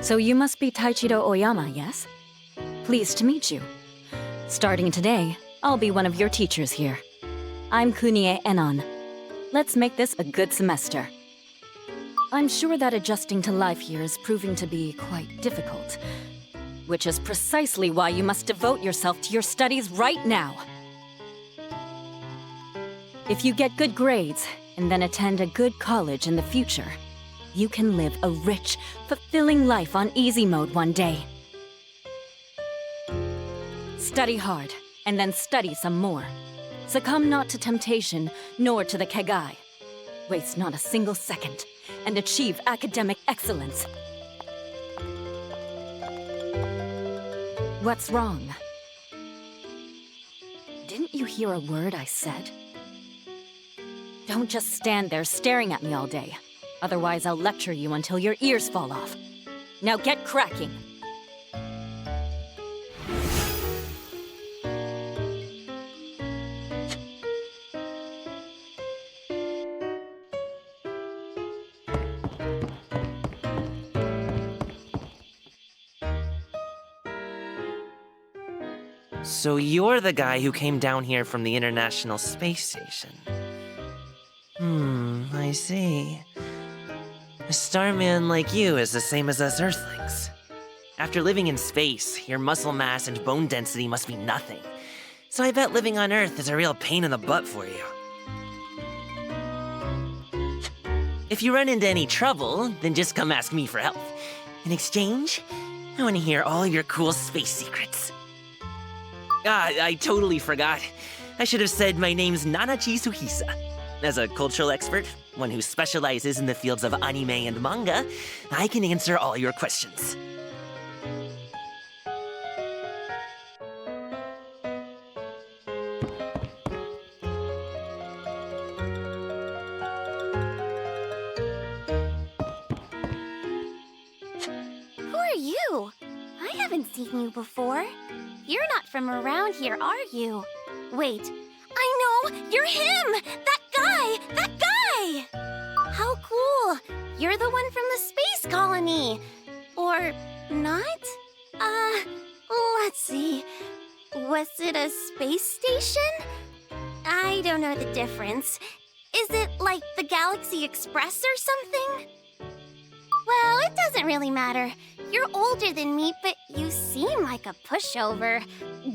So you must be Taichiro Oyama, yes? Pleased to meet you. Starting today, I'll be one of your teachers here. I'm Kunie Enon. Let's make this a good semester. I'm sure that adjusting to life here is proving to be quite difficult, which is precisely why you must devote yourself to your studies right now. If you get good grades, and then attend a good college in the future, you can live a rich, fulfilling life on easy mode one day. Study hard, and then study some more. Succumb not to temptation, nor to the kegai. Waste not a single second, and achieve academic excellence. What's wrong? Didn't you hear a word I said? Don't just stand there staring at me all day. Otherwise, I'll lecture you until your ears fall off. Now get cracking! So you're the guy who came down here from the International Space Station. I see. A starman like you is the same as us Earthlings. After living in space, your muscle mass and bone density must be nothing. So I bet living on Earth is a real pain in the butt for you. If you run into any trouble, then just come ask me for help. In exchange, I want to hear all your cool space secrets. I totally forgot. I should have said my name's Nanachi Suhisa. As a cultural expert, one who specializes in the fields of anime and manga, I can answer all your questions. Who are you? I haven't seen you before. You're not from around here, are you? Wait, I know! You're him! That guy! That guy! How cool! You're the one from the space colony! Or not? Let's see. Was it a space station? I don't know the difference. Is it like the Galaxy Express or something? Well, it doesn't really matter. You're older than me, but you seem like a pushover.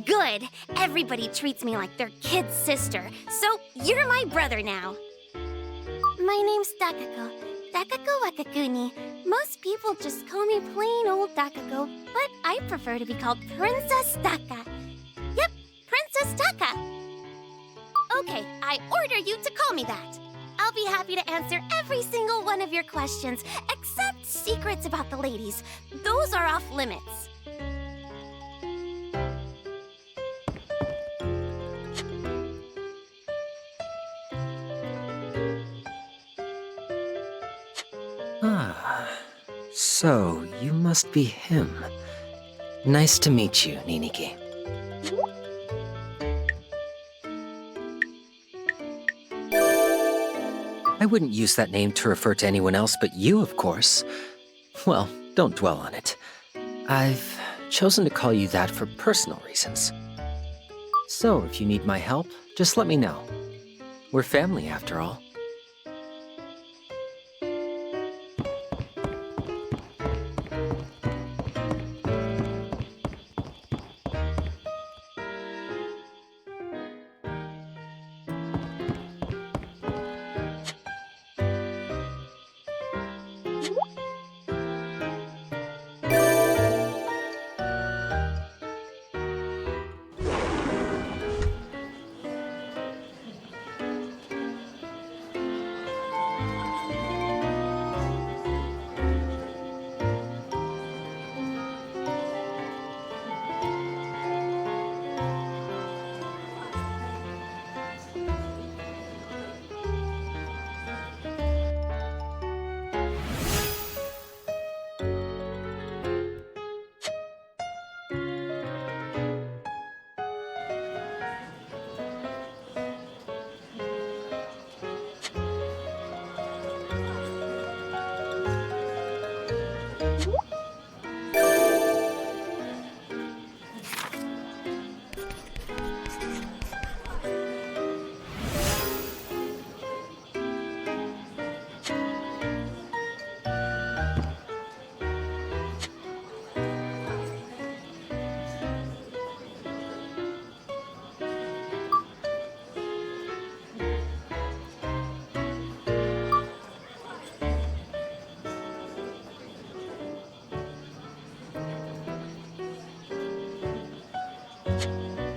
Good. Everybody treats me like their kid sister, so you're my brother now. My name's Takako. Takako Wakakuni. Most people just call me plain old Takako, but I prefer to be called Princess Taka. Yep, Princess Taka. Okay, I order you to call me that. I'll be happy to answer every single one of your questions, except secrets about the ladies. Those are off limits. Ah, so you must be him. Nice to meet you, Ninigi. I wouldn't use that name to refer to anyone else but you, of course. Well, don't dwell on it. I've chosen to call you that for personal reasons. So, if you need my help, just let me know. We're family, after all.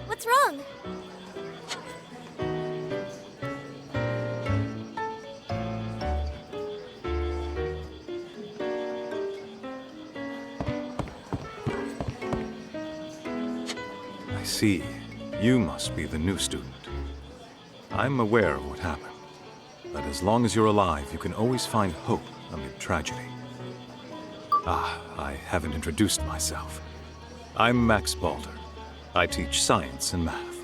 What's wrong? I see. You must be the new student. I'm aware of what happened. But as long as you're alive, you can always find hope amid tragedy. Ah, I haven't introduced myself. I'm Max Balder. I teach science and math.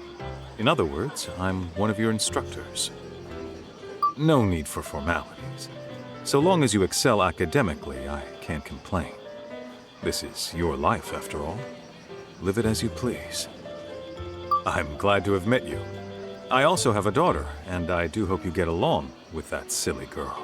In other words, I'm one of your instructors. No need for formalities. So long as you excel academically, I can't complain. This is your life, after all. Live it as you please. I'm glad to have met you. I also have a daughter, and I do hope you get along with that silly girl.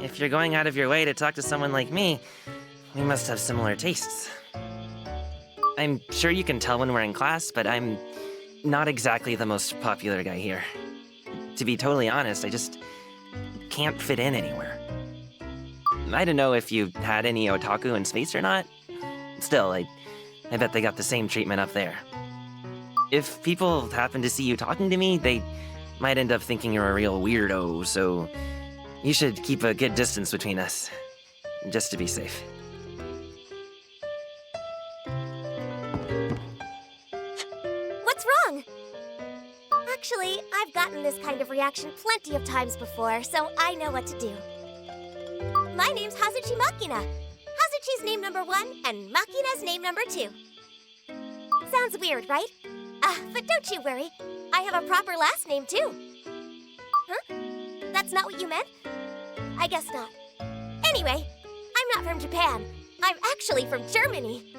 If you're going out of your way to talk to someone like me, we must have similar tastes. I'm sure you can tell when we're in class, but I'm not exactly the most popular guy here. To be totally honest, I just can't fit in anywhere. I don't know if you had any otaku in space or not. Still, I bet they got the same treatment up there. If people happen to see you talking to me, they might end up thinking you're a real weirdo, so you should keep a good distance between us, just to be safe. Actually, I've gotten this kind of reaction plenty of times before, so I know what to do. My name's Hazuchi Makina. Hazuchi's name number 1, and Makina's name number 2. Sounds weird, right? But don't you worry. I have a proper last name, too. Huh? That's not what you meant? I guess not. Anyway, I'm not from Japan. I'm actually from Germany.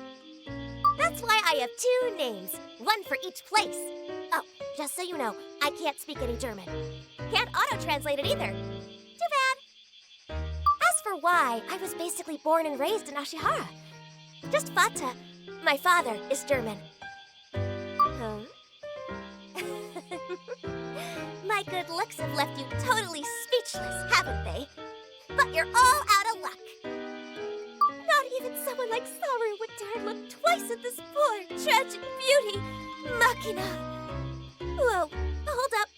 That's why I have 2 names, one for each place. Oh, just so you know, I can't speak any German. Can't auto-translate it either. Too bad. As for why, I was basically born and raised in Ashihara. Just Fata. My father is German. Huh? My good looks have left you totally speechless, haven't they? But you're all out of luck. Not even someone like Saru would dare look twice at this poor, tragic beauty, Makina. Whoa, hold up.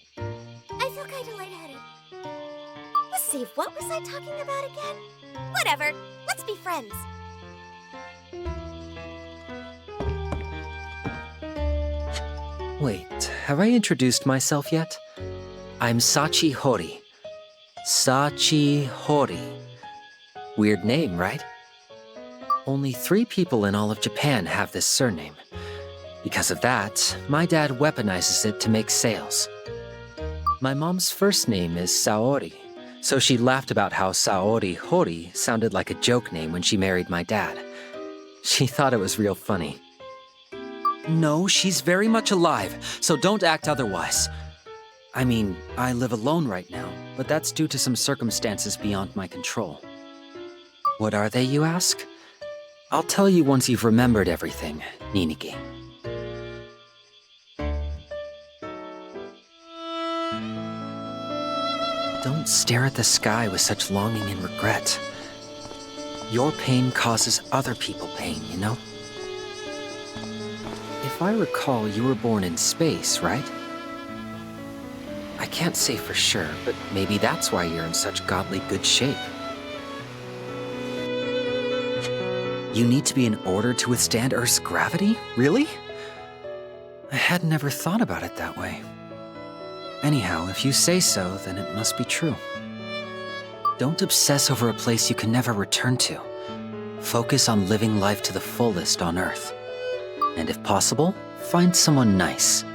I feel kind of lightheaded. Let's see, what was I talking about again? Whatever, let's be friends. Wait, have I introduced myself yet? I'm Sachi Hori. Sachi Hori. Weird name, right? Only 3 people in all of Japan have this surname. Because of that, my dad weaponizes it to make sales. My mom's first name is Saori, so she laughed about how Saori Hori sounded like a joke name when she married my dad. She thought it was real funny. No, she's very much alive, so don't act otherwise. I mean, I live alone right now, but that's due to some circumstances beyond my control. What are they, you ask? I'll tell you once you've remembered everything, Ninigi. Don't stare at the sky with such longing and regret. Your pain causes other people pain, you know? If I recall, you were born in space, right? I can't say for sure, but maybe that's why you're in such godly good shape. You need to be in order to withstand Earth's gravity? Really? I had never thought about it that way. Anyhow, if you say so, then it must be true. Don't obsess over a place you can never return to. Focus on living life to the fullest on Earth. And if possible, find someone nice.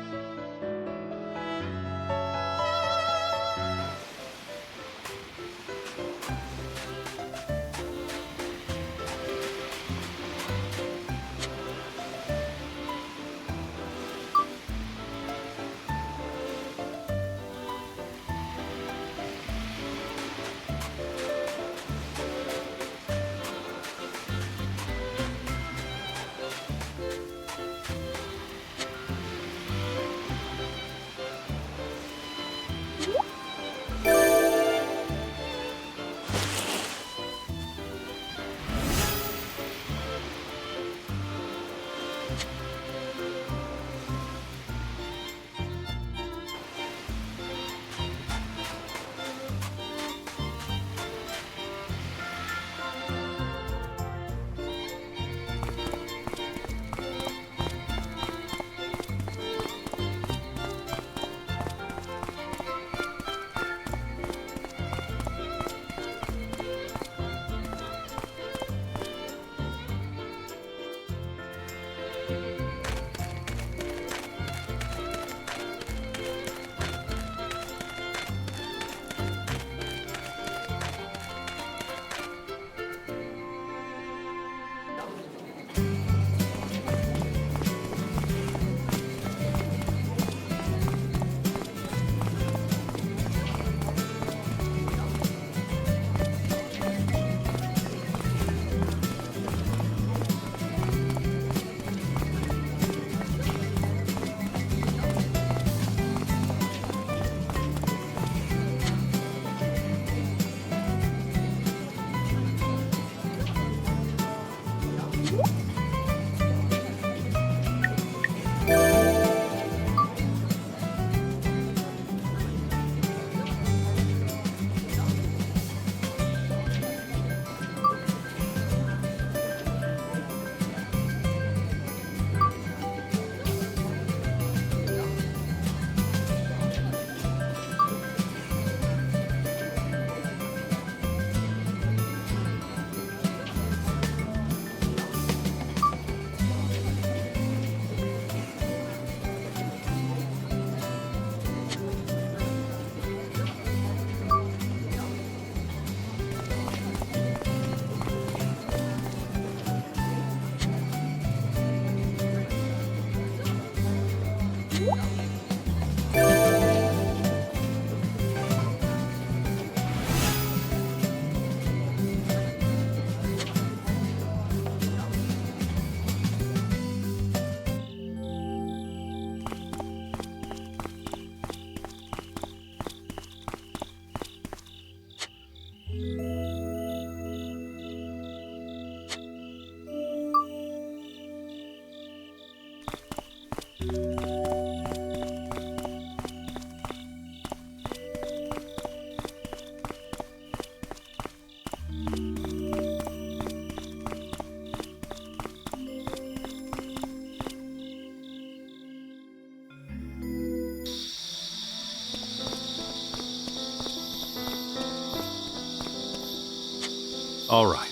All right.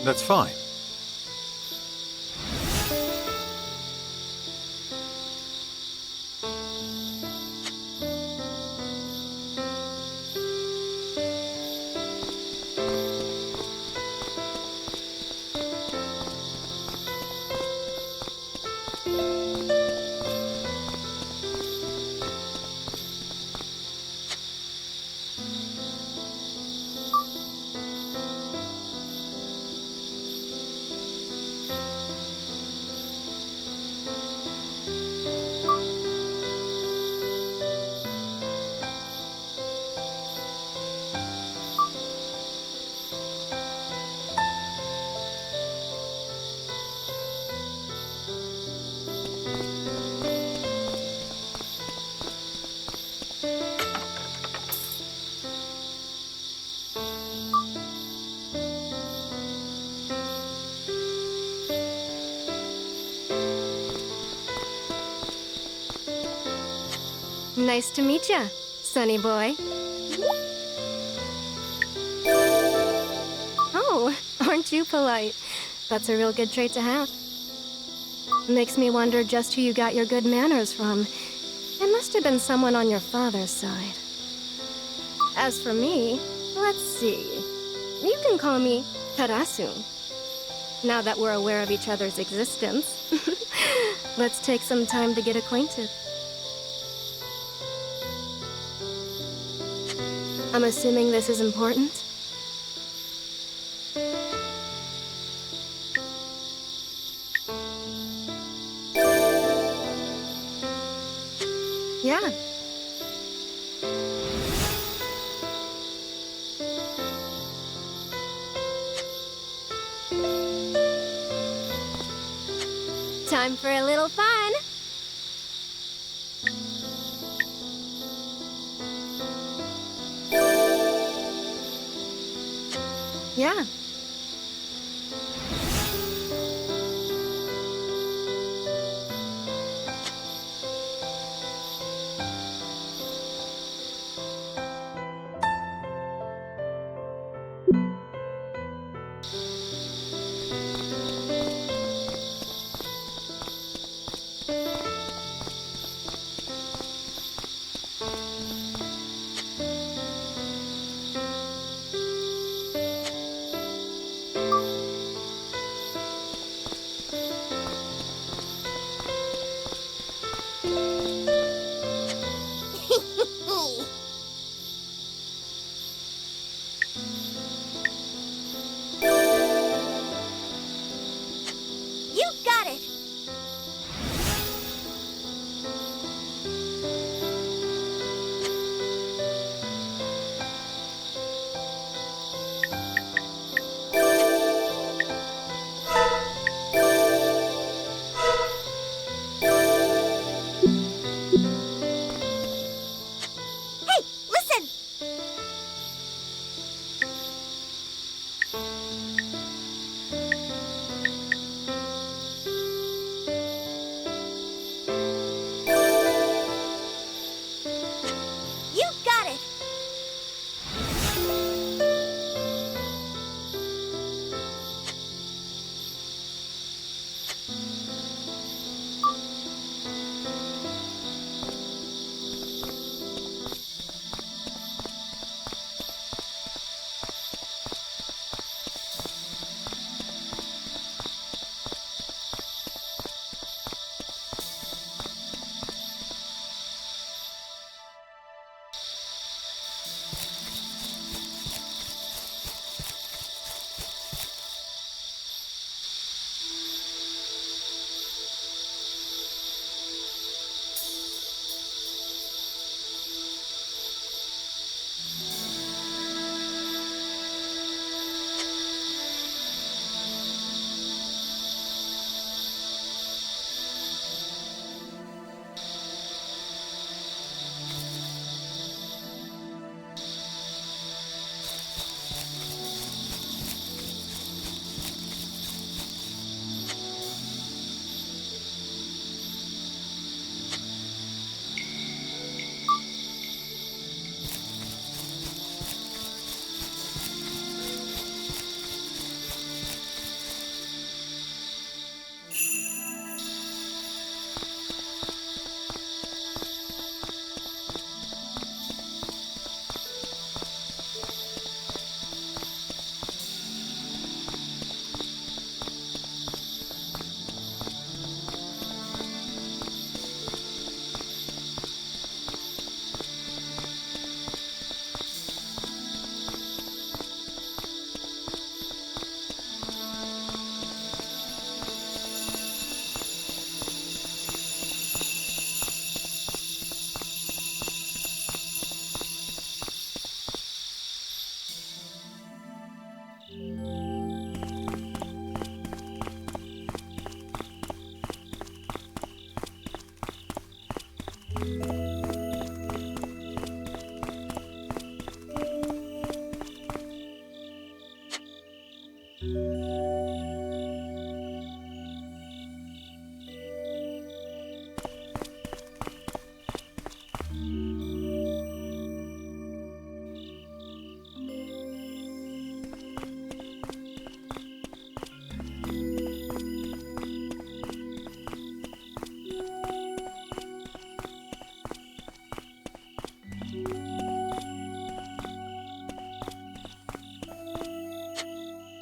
That's fine. Nice to meet ya, Sonny boy. Oh, aren't you polite? That's a real good trait to have. Makes me wonder just who you got your good manners from. It must have been someone on your father's side. As for me, let's see. You can call me Tarasu. Now that we're aware of each other's existence, let's take some time to get acquainted. I'm assuming this is important? Yeah. Time for a little fun. Yeah.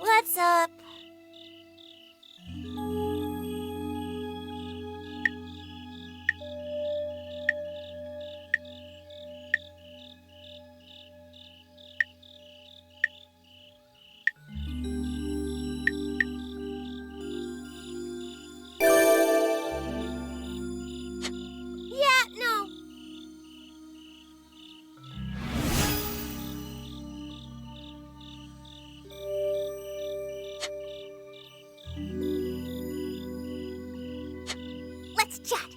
What's up? Yeah, no. Let's chat.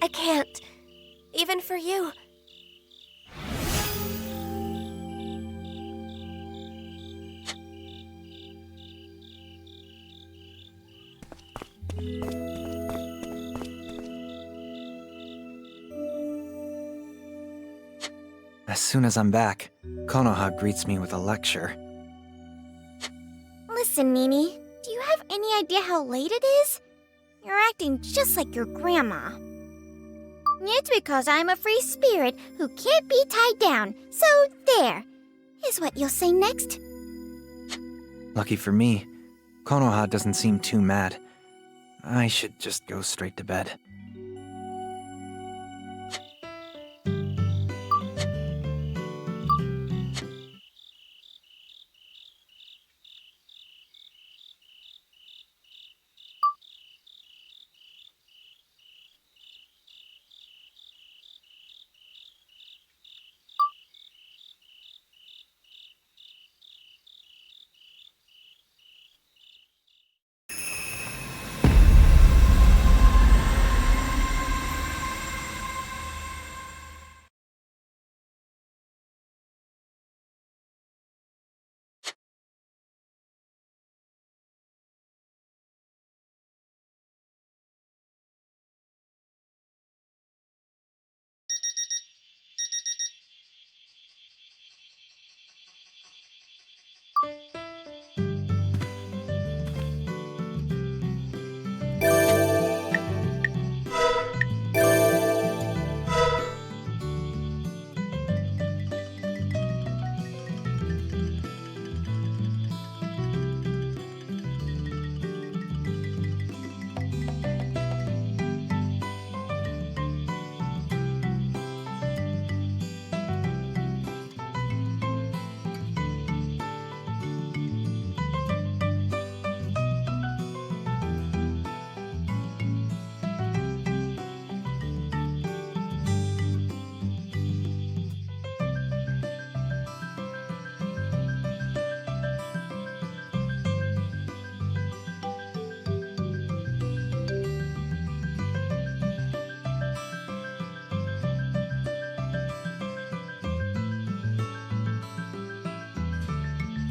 I can't. Even for you. As soon as I'm back, Konoha greets me with a lecture. Listen, Mimi, do you have any idea how late it is? You're acting just like your grandma. It's because I'm a free spirit who can't be tied down, so there, is what you'll say next. Lucky for me, Konoha doesn't seem too mad. I should just go straight to bed.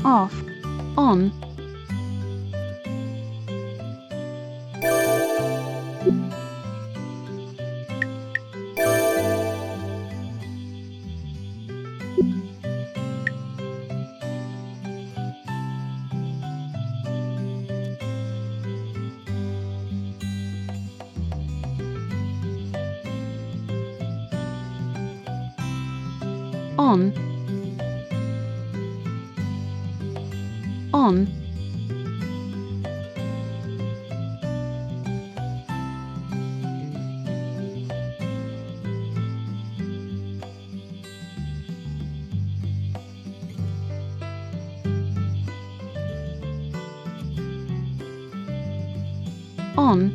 Off. On. On. On. On.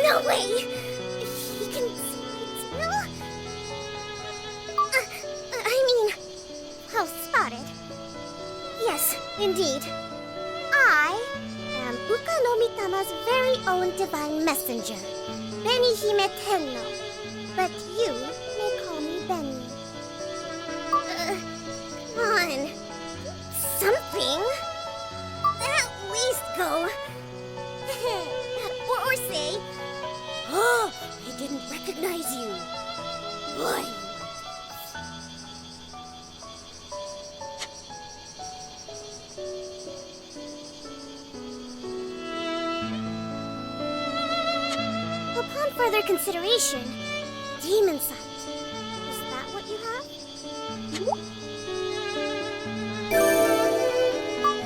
No way! He can see my tail? Oh, spotted. Yes, indeed. I am Uka no Mitama's very own divine messenger, Benihime Tenno. But you may call me Benny. Come on. Something. At least go. or say, oh, I didn't recognize you. Boy. Upon further consideration, demon sight. Is that what you have?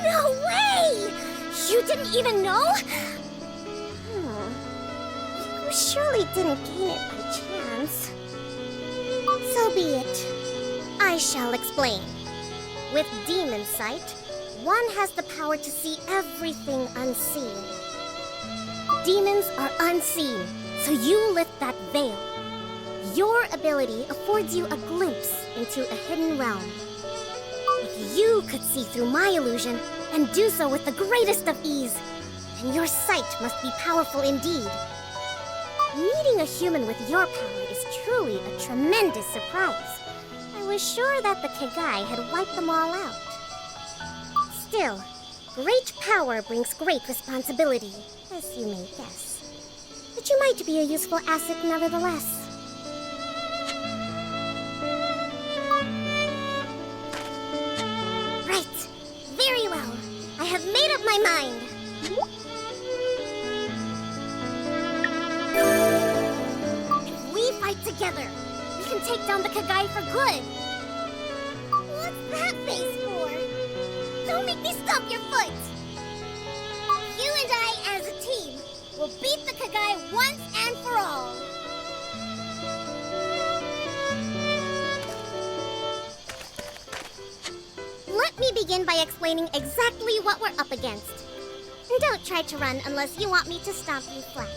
No way! You didn't even know? You surely didn't gain it by chance. So be it. I shall explain. With demon sight, one has the power to see everything unseen. Demons are unseen, so you lift that veil. Your ability affords you a glimpse into a hidden realm. If you could see through my illusion, and do so with the greatest of ease, then your sight must be powerful indeed. Meeting a human with your power is truly a tremendous surprise. I was sure that the Kegai had wiped them all out. Still, great power brings great responsibility, as you may guess. But you might be a useful asset nevertheless. Right. Very well. I have made up my mind. If we fight together, we can take down the Kegai for good. What's that face for? Don't make me stomp your foot! You and I, as a team, will beat the Kegai once and for all. Let me begin by explaining exactly what we're up against. And don't try to run unless you want me to stomp you flat.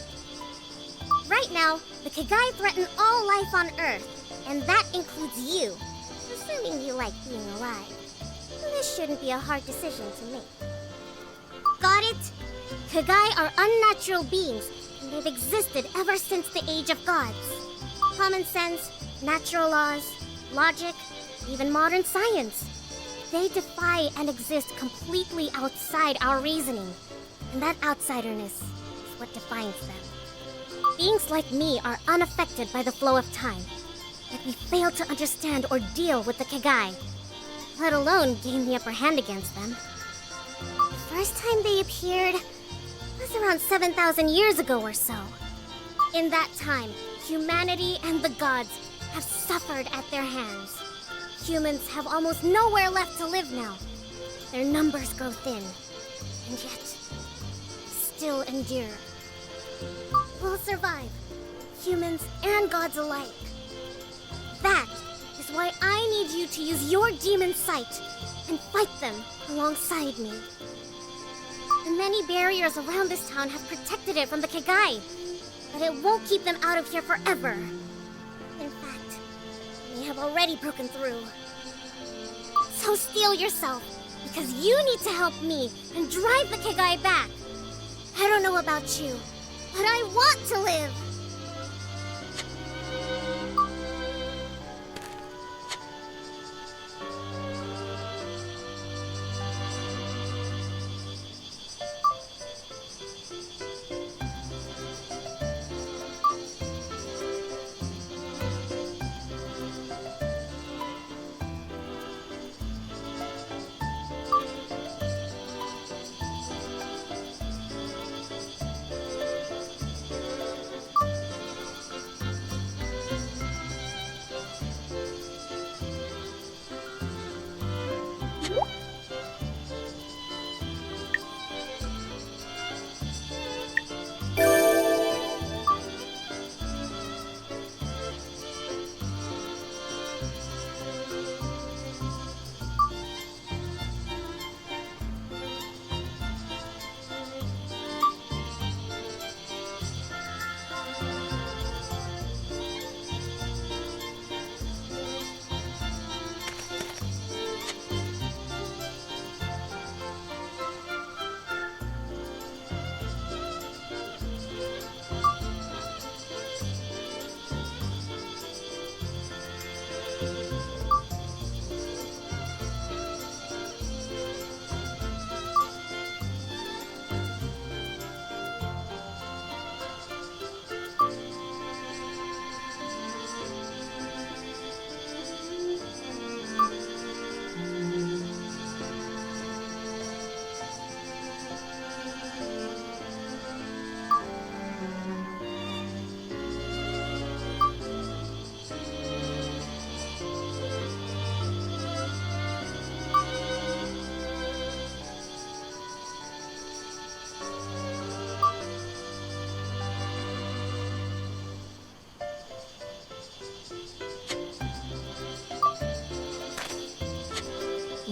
Right now, the Kegai threaten all life on Earth, and that includes you, assuming you like being alive. This shouldn't be a hard decision to make. Got it? Kegai are unnatural beings, and they've existed ever since the Age of Gods. Common sense, natural laws, logic, even modern science. They defy and exist completely outside our reasoning. And that outsiderness is what defines them. Beings like me are unaffected by the flow of time. Yet we fail to understand or deal with the Kegai, let alone gain the upper hand against them. The first time they appeared was around 7,000 years ago or so. In that time, humanity and the gods have suffered at their hands. Humans have almost nowhere left to live now. Their numbers grow thin, and yet still endure. We'll survive, humans and gods alike. That is why I need you to use your demon sight and fight them alongside me. The many barriers around this town have protected it from the Kegai, but it won't keep them out of here forever. In fact, they have already broken through. So steel yourself, because you need to help me and drive the Kegai back. I don't know about you, but I want to live!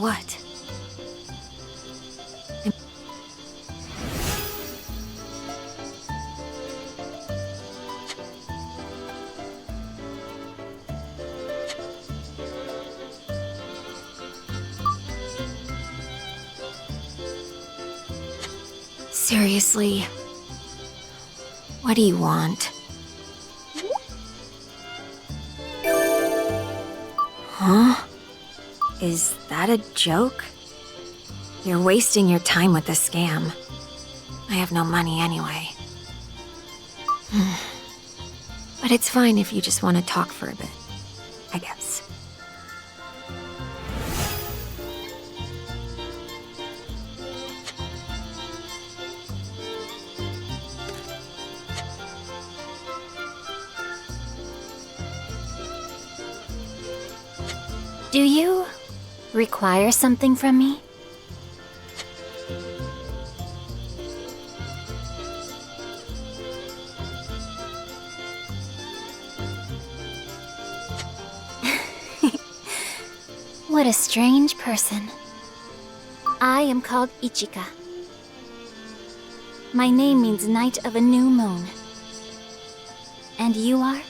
What? Seriously? What do you want? Huh? Is that a joke? You're wasting your time with the scam. I have no money anyway. But it's fine if you just want to talk for a bit, I guess. Do you require something from me? What a strange person. I am called Ichika. My name means Night of a New Moon. And you are?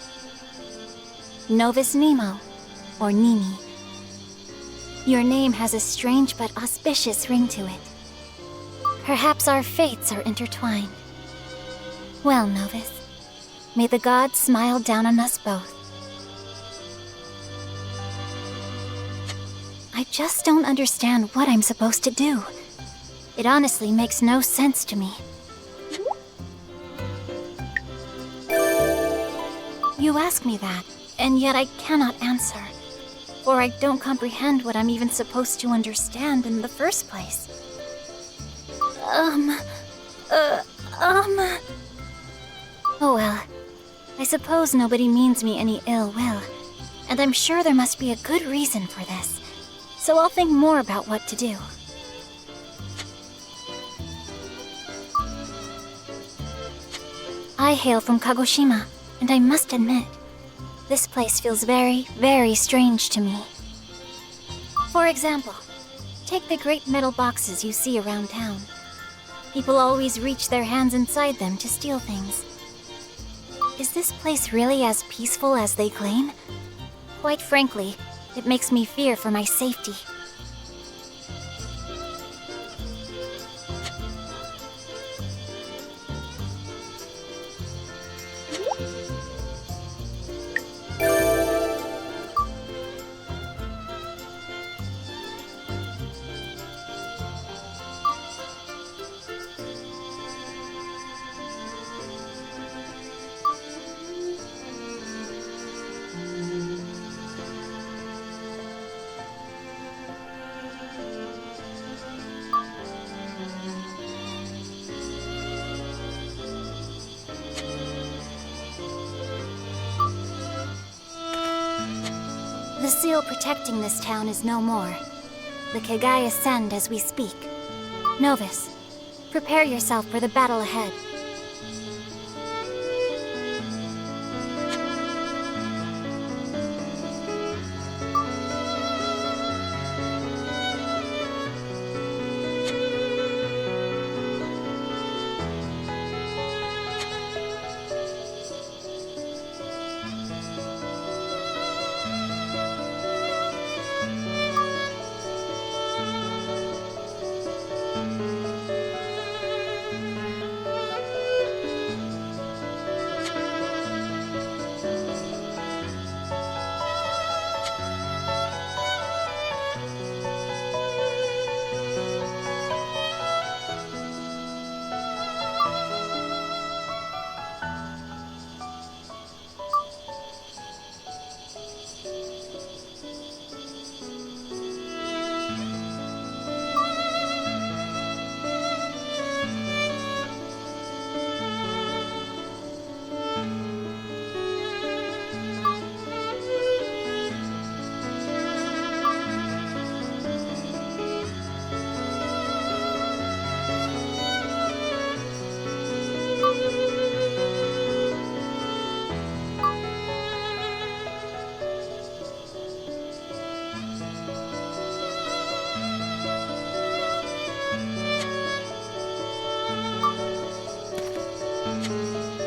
Novus Nemo, or Nini. Your name has a strange but auspicious ring to it. Perhaps our fates are intertwined. Well, Novus, may the gods smile down on us both. I just don't understand what I'm supposed to do. It honestly makes no sense to me. You ask me that, and yet I cannot answer. Or I don't comprehend what I'm even supposed to understand in the first place. Oh well. I suppose nobody means me any ill will, and I'm sure there must be a good reason for this. So I'll think more about what to do. I hail from Kagoshima, and I must admit, this place feels very, very strange to me. For example, take the great metal boxes you see around town. People always reach their hands inside them to steal things. Is this place really as peaceful as they claim? Quite frankly, it makes me fear for my safety. The seal protecting this town is no more. The Kegai ascend as we speak. Novus, prepare yourself for the battle ahead.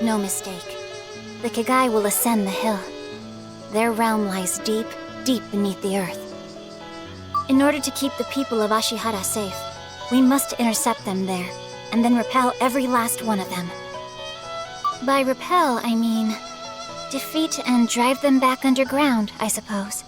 no mistake. The Kagai will ascend the hill. Their realm lies deep, deep beneath the earth. In order to keep the people of Ashihara safe, we must intercept them there, and then repel every last one of them. By repel, I mean defeat and drive them back underground, I suppose.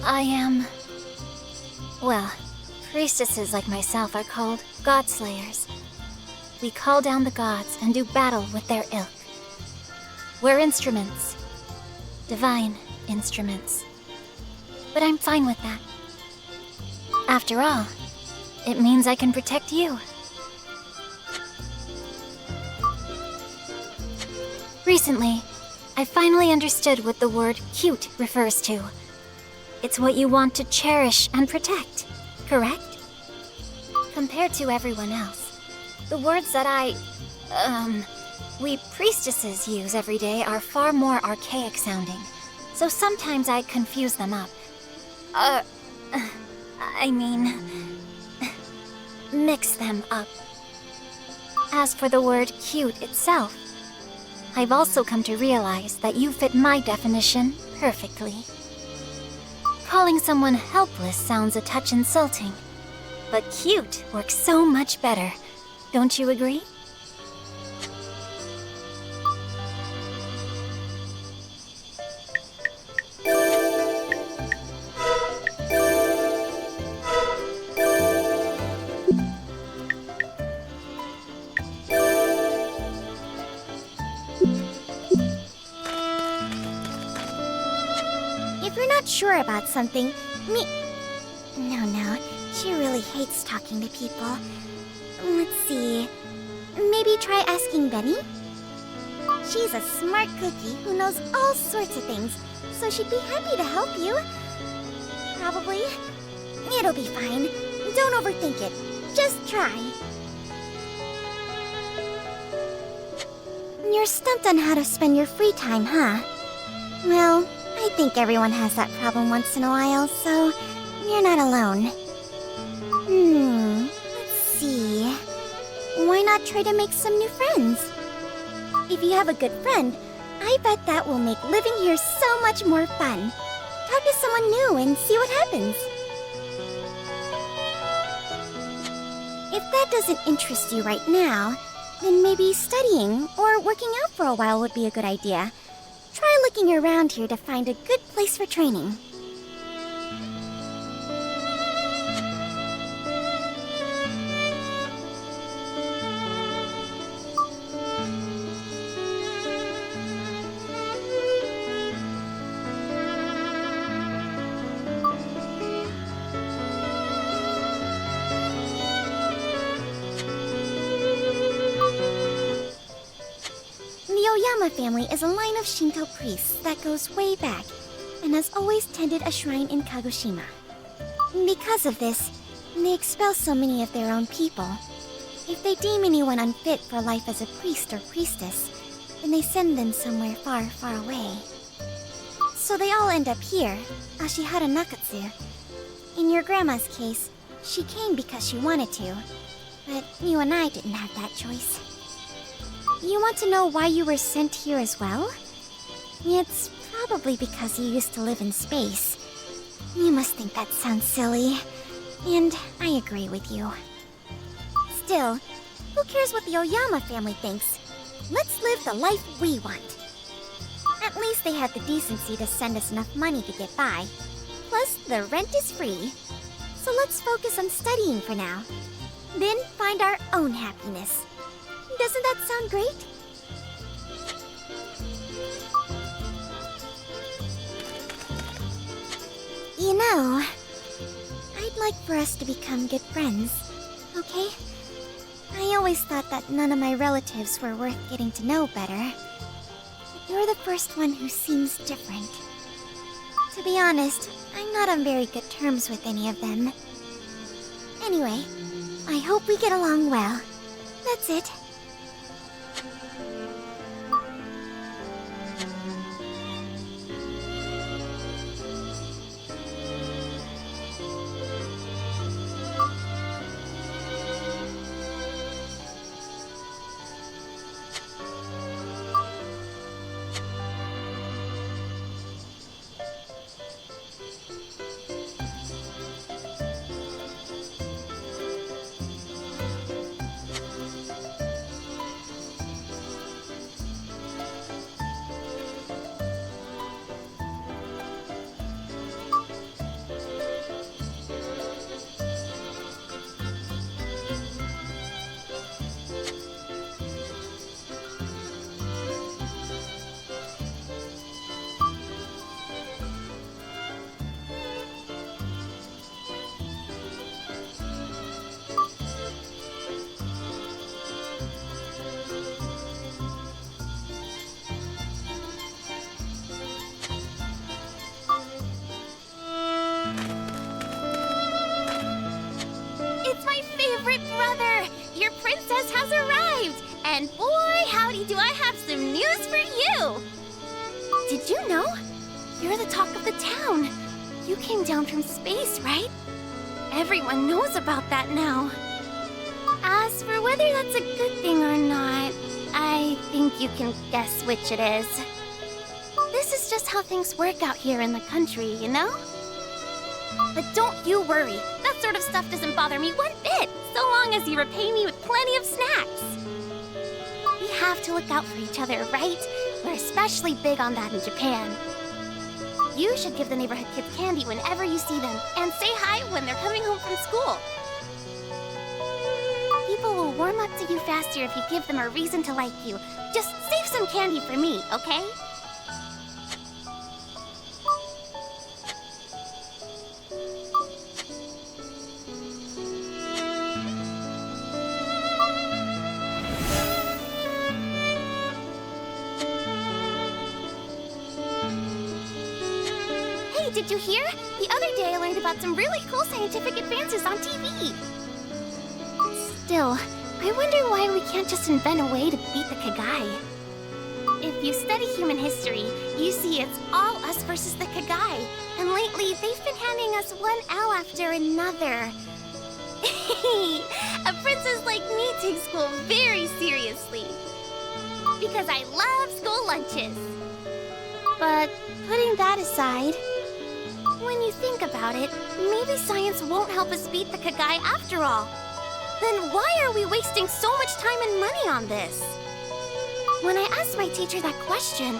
I am... Well, priestesses like myself are called godslayers. We call down the gods and do battle with their ilk. We're instruments. Divine instruments. But I'm fine with that. After all, it means I can protect you. Recently, I finally understood what the word cute refers to. It's what you want to cherish and protect, correct? Compared to everyone else, the words that we priestesses use every day are far more archaic sounding, so sometimes I confuse them up. Mix them up. As for the word cute itself, I've also come to realize that you fit my definition perfectly. Calling someone helpless sounds a touch insulting, but cute works so much better. Don't you agree? If you're not sure about something, No, she really hates talking to people. Let's see. Maybe try asking Benny? She's a smart cookie who knows all sorts of things, so she'd be happy to help you. Probably. It'll be fine. Don't overthink it. Just try. You're stumped on how to spend your free time, huh? Well, I think everyone has that problem once in a while, so you're not alone. Let's see. Why not try to make some new friends? If you have a good friend, I bet that will make living here so much more fun. Talk to someone new and see what happens. If that doesn't interest you right now, then maybe studying or working out for a while would be a good idea. Try looking around here to find a good place for training. The Oyama family is a line of Shinto priests that goes way back and has always tended a shrine in Kagoshima. Because of this, they expel so many of their own people. If they deem anyone unfit for life as a priest or priestess, then they send them somewhere far, far away. So they all end up here, Ashihara Nakatsu. In your grandma's case, she came because she wanted to, but you and I didn't have that choice. You want to know why you were sent here as well? It's probably because you used to live in space. You must think that sounds silly, and I agree with you. Still, who cares what the Oyama family thinks? Let's live the life we want. At least they had the decency to send us enough money to get by. Plus, the rent is free. So let's focus on studying for now. Then find our own happiness. Doesn't that sound great? You know, I'd like for us to become good friends, okay? I always thought that none of my relatives were worth getting to know better. But you're the first one who seems different. To be honest, I'm not on very good terms with any of them. Anyway, I hope we get along well. That's it. princess has arrived! And boy, howdy do I have some news for you! Did you know? You're the talk of the town. You came down from space, right? Everyone knows about that now. As for whether that's a good thing or not, I think you can guess which it is. This is just how things work out here in the country, you know? But don't you worry. That sort of stuff doesn't bother me one bit, so long as you repay me with plenty of snacks. We have to look out for each other, right? We're especially big on that in Japan. You should give the neighborhood kids candy whenever you see them, and say hi when they're coming home from school. People will warm up to you faster if you give them a reason to like you. Just save some candy for me, okay? Hey, did you hear? The other day I learned about some really cool scientific advances on TV. Still, I wonder why we can't just invent a way to beat the Kagai. If you study human history, you see it's all us versus the Kagai. And lately, they've been handing us one L after another. A princess like me takes school very seriously. Because I love school lunches. But putting that aside, when you think about it, maybe science won't help us beat the Kagai after all. Then why are we wasting so much time and money on this? When I asked my teacher that question,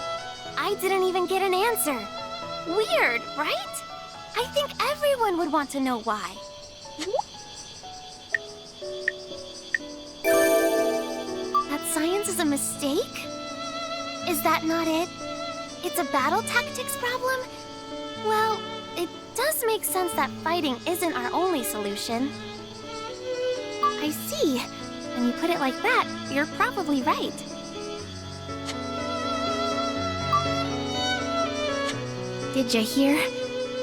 I didn't even get an answer. Weird, right? I think everyone would want to know why. That science is a mistake? Is that not it? It's a battle tactics problem? Well, it does make sense that fighting isn't our only solution. I see. When you put it like that, you're probably right. Did you hear?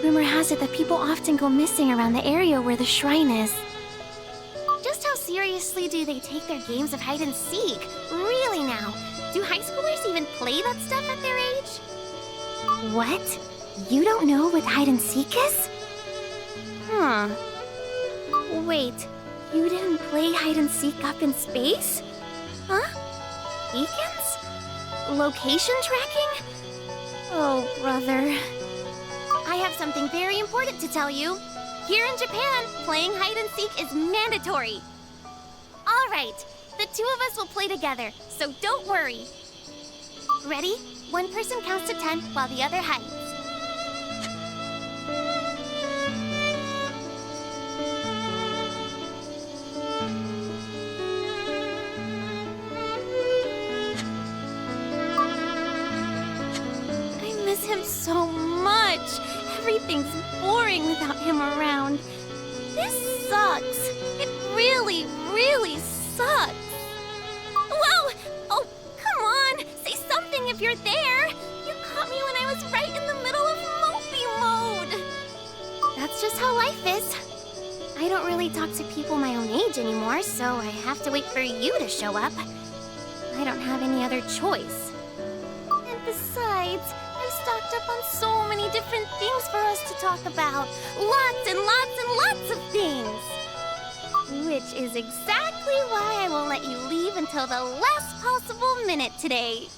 Rumor has it that people often go missing around the area where the shrine is. Just how seriously do they take their games of hide and seek? Really now? Do high schoolers even play that stuff at their age? What? You don't know what hide and seek is? Wait, you didn't play hide and seek up in space? Huh? Beacons? Location tracking? Oh, brother. I have something very important to tell you. Here in Japan, playing hide and seek is mandatory. All right, the two of us will play together, so don't worry. Ready? One person counts to 10 while the other hides. I miss him so much. Everything's boring without him around. This sucks. It really, really sucks. Whoa! Oh, come on! Say something if you're there! You caught me when I was right in the middle of mopey mode! That's just how life is. I don't really talk to people my own age anymore, so I have to wait for you to show up. I don't have any other choice. And besides, I've stocked up on so many different things for us to talk about. Lots and lots and lots of things! Which is exactly why I won't let you leave until the last possible minute today.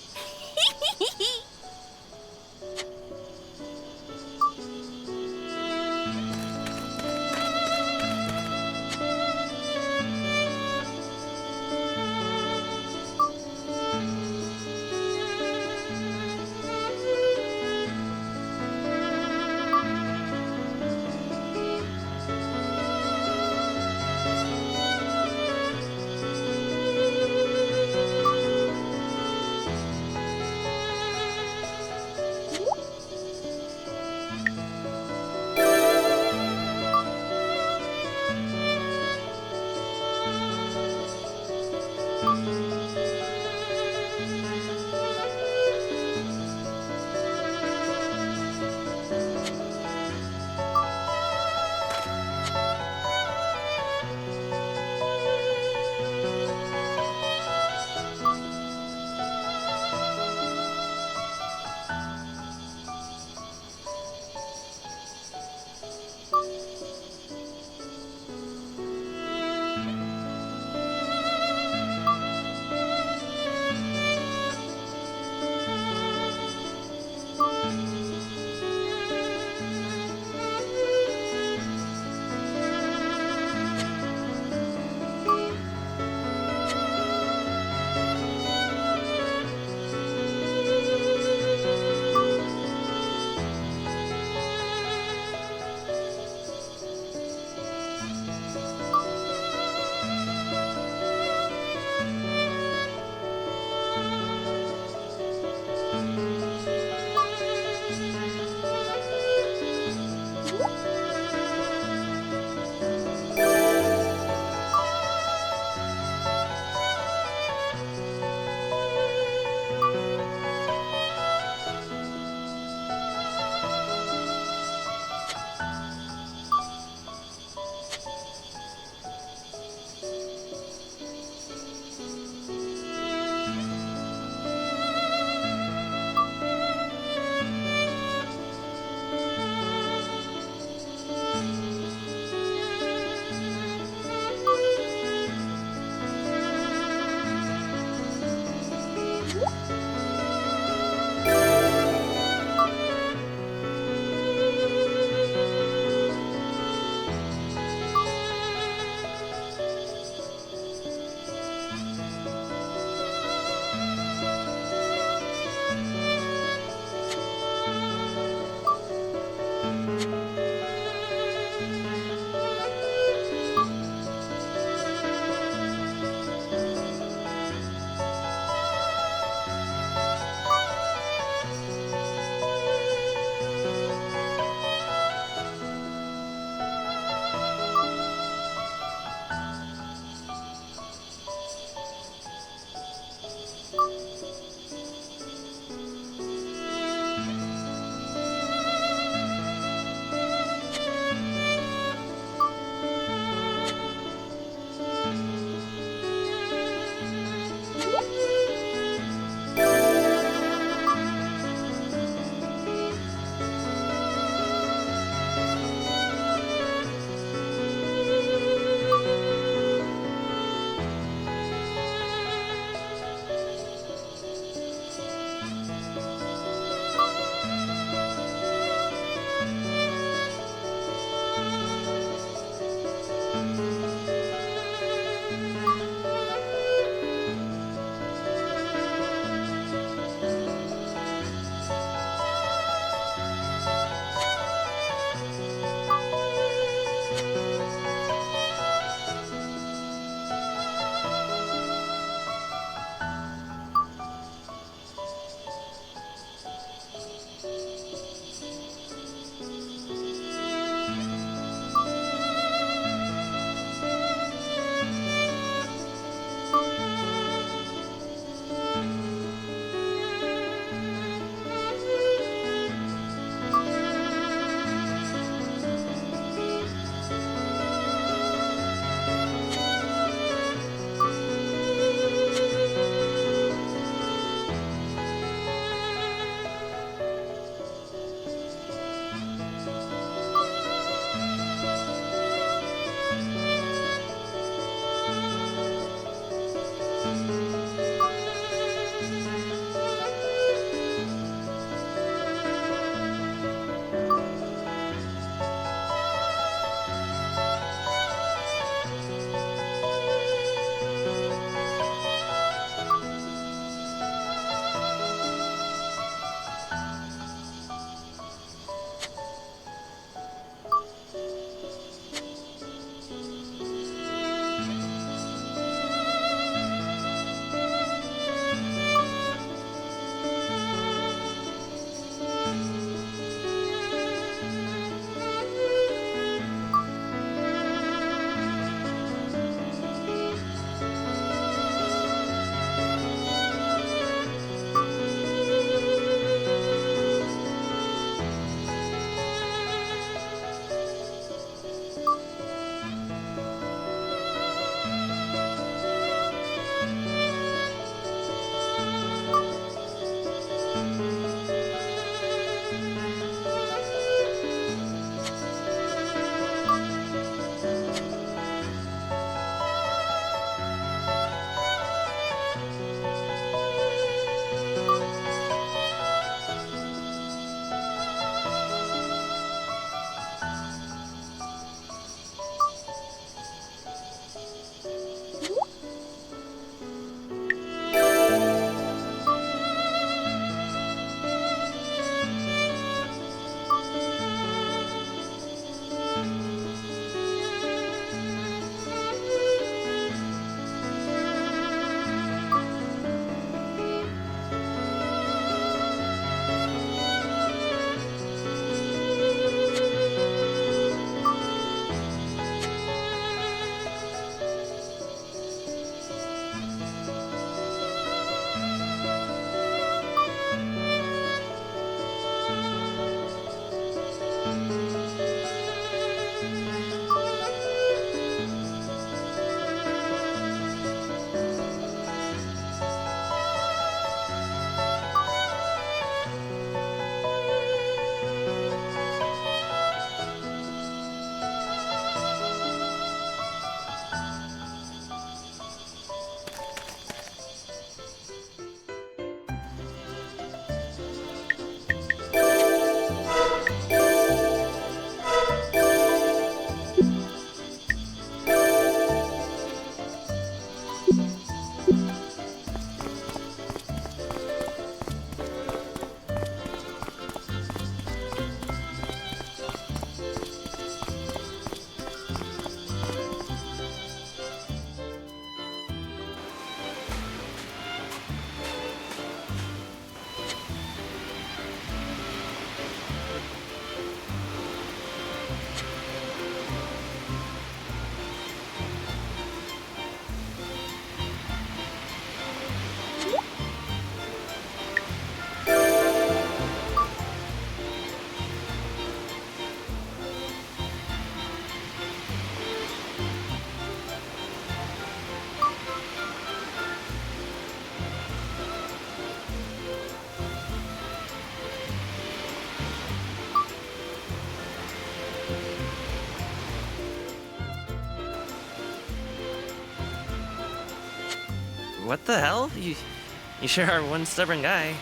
What the hell? You sure are one stubborn guy.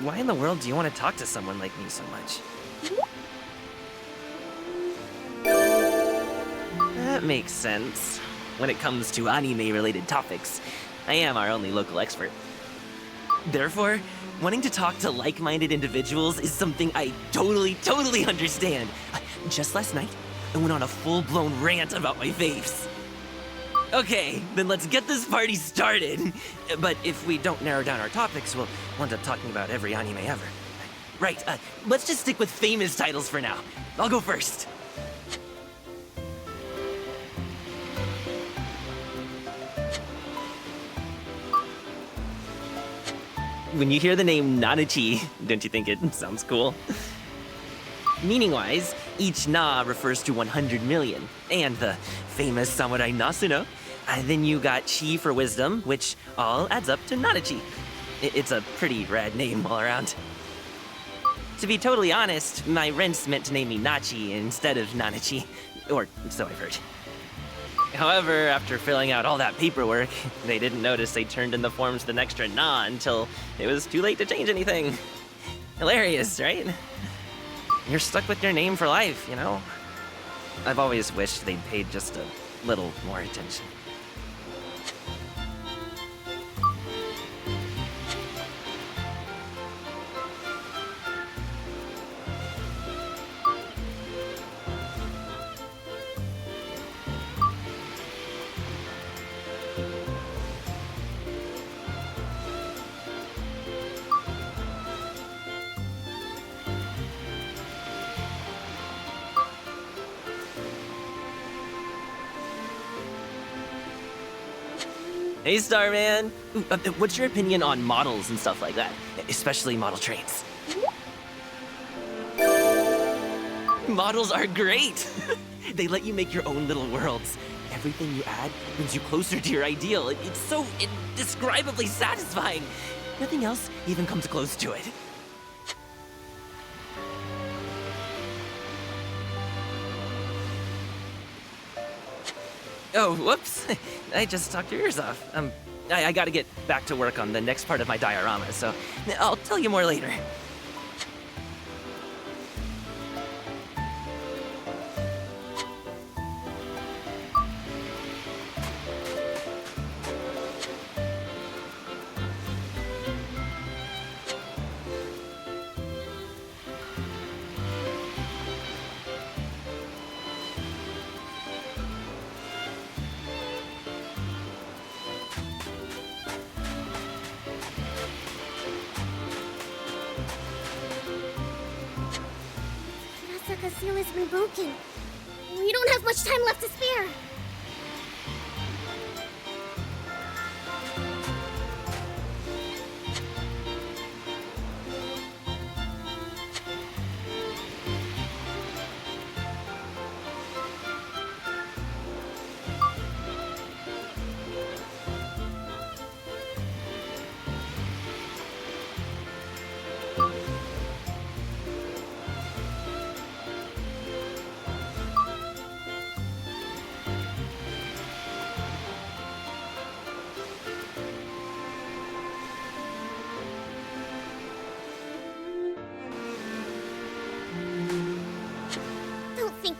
Why in the world do you want to talk to someone like me so much? That makes sense. When it comes to anime-related topics, I am our only local expert. Therefore, wanting to talk to like-minded individuals is something I totally understand. Just last night, I went on a full-blown rant about my faves. Okay, then let's get this party started. But if we don't narrow down our topics, we'll end up talking about every anime ever. Right, let's just stick with famous titles for now. I'll go first. When you hear the name Nanachi, don't you think it sounds cool? Meaning-wise, each na refers to 100 million, and the famous samurai Nasuno. Then you got chi for wisdom, which all adds up to Nanachi. It's a pretty rad name all around. To be totally honest, my rents meant to name me Nachi instead of Nanachi, or so I've heard. However, after filling out all that paperwork, they didn't notice they turned in the forms with an extra na until it was too late to change anything. Hilarious, right? You're stuck with your name for life, you know? I've always wished they'd paid just a little more attention. Hey, Starman! What's your opinion on models and stuff like that? Especially model trains. Models are great! They let you make your own little worlds. Everything you add brings you closer to your ideal. It's so indescribably satisfying. Nothing else even comes close to it. Oh, whoops. I just talked your ears off. I gotta get back to work on the next part of my diorama, so I'll tell you more later. The seal has been broken. We don't have much time left to spare.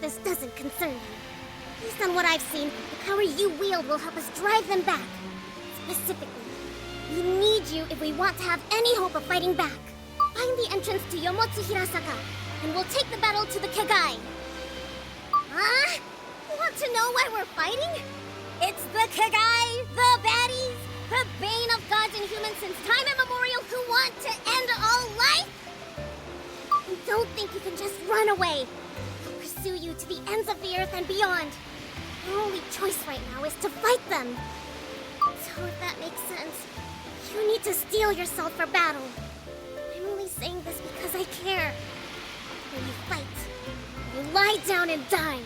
This doesn't concern you. Based on what I've seen, the power you wield will help us drive them back. Specifically, we need you if we want to have any hope of fighting back. Find the entrance to Yomotsu Hirasaka, and we'll take the battle to the Kegai. Huh? Want to know why we're fighting? It's the Kegai, the baddies, the bane of gods and humans since time immemorial who want to end all life! And don't think you can just run away. Pursue you to the ends of the earth and beyond. Your only choice right now is to fight them. So if that makes sense, you need to steel yourself for battle. I'm only saying this because I care. When you fight, you lie down and die.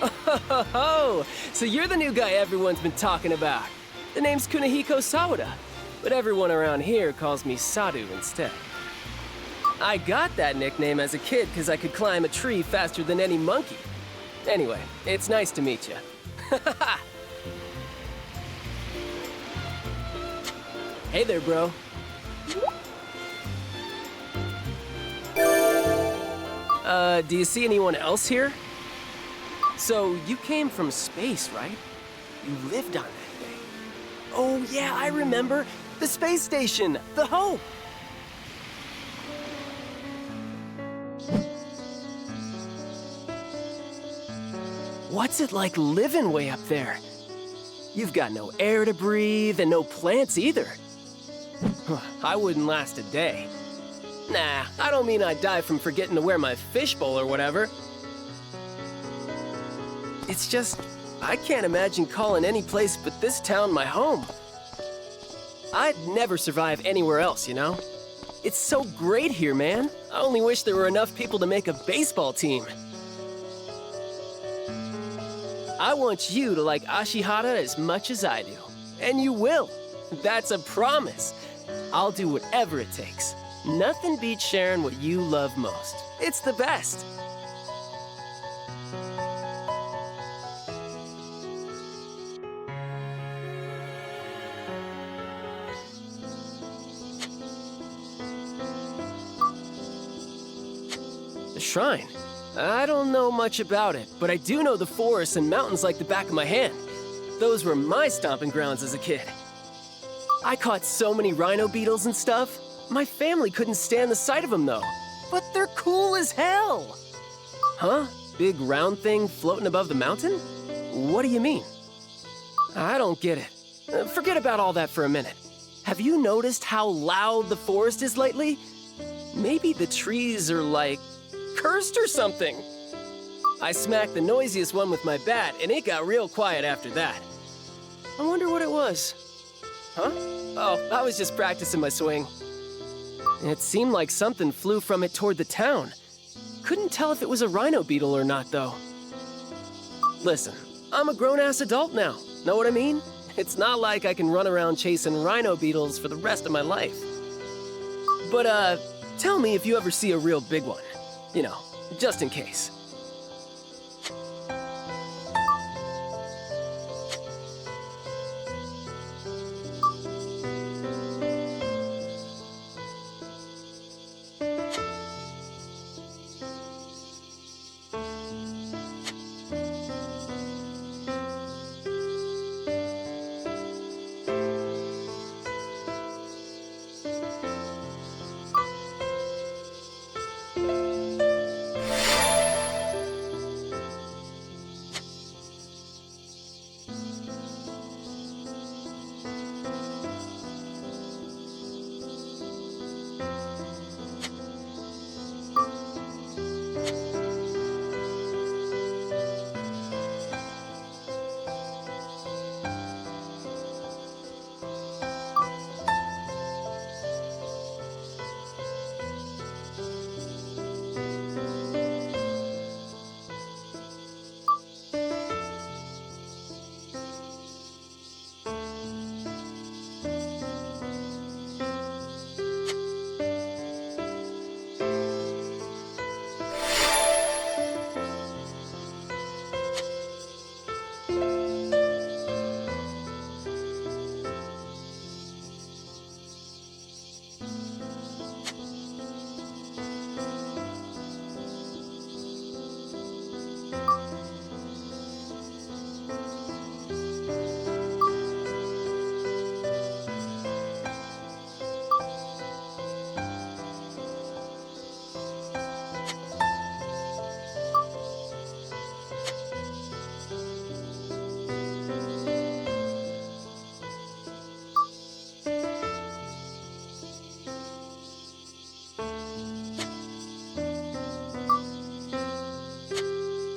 Oh, so you're the new guy everyone's been talking about. The name's Kunihiko Sawada, but everyone around here calls me Sadu instead. I got that nickname as a kid because I could climb a tree faster than any monkey. Anyway, it's nice to meet you. Hey there, bro. Do you see anyone else here? So, you came from space, right? You lived on that thing. Oh yeah, I remember. The space station, the Hope. What's it like living way up there? You've got no air to breathe and no plants either. I wouldn't last a day. Nah, I don't mean I'd die from forgetting to wear my fishbowl or whatever. It's just, I can't imagine calling any place but this town my home. I'd never survive anywhere else, you know? It's so great here, man. I only wish there were enough people to make a baseball team. I want you to like Ashihara as much as I do. And you will. That's a promise. I'll do whatever it takes. Nothing beats sharing what you love most. It's the best. The shrine. I don't know much about it, but I do know the forests and mountains like the back of my hand. Those were my stomping grounds as a kid. I caught so many rhino beetles and stuff. My family couldn't stand the sight of them, though. But they're cool as hell! Huh? Big round thing floating above the mountain? What do you mean? I don't get it. Forget about all that for a minute. Have you noticed how loud the forest is lately? Maybe the trees are, like, cursed or something. I smacked the noisiest one with my bat, and it got real quiet after that. I wonder what it was. Huh? Oh, I was just practicing my swing. It seemed like something flew from it toward the town. Couldn't tell if it was a rhino beetle or not, though. Listen, I'm a grown-ass adult now. Know what I mean? It's not like I can run around chasing rhino beetles for the rest of my life. But, tell me if you ever see a real big one. You know, just in case.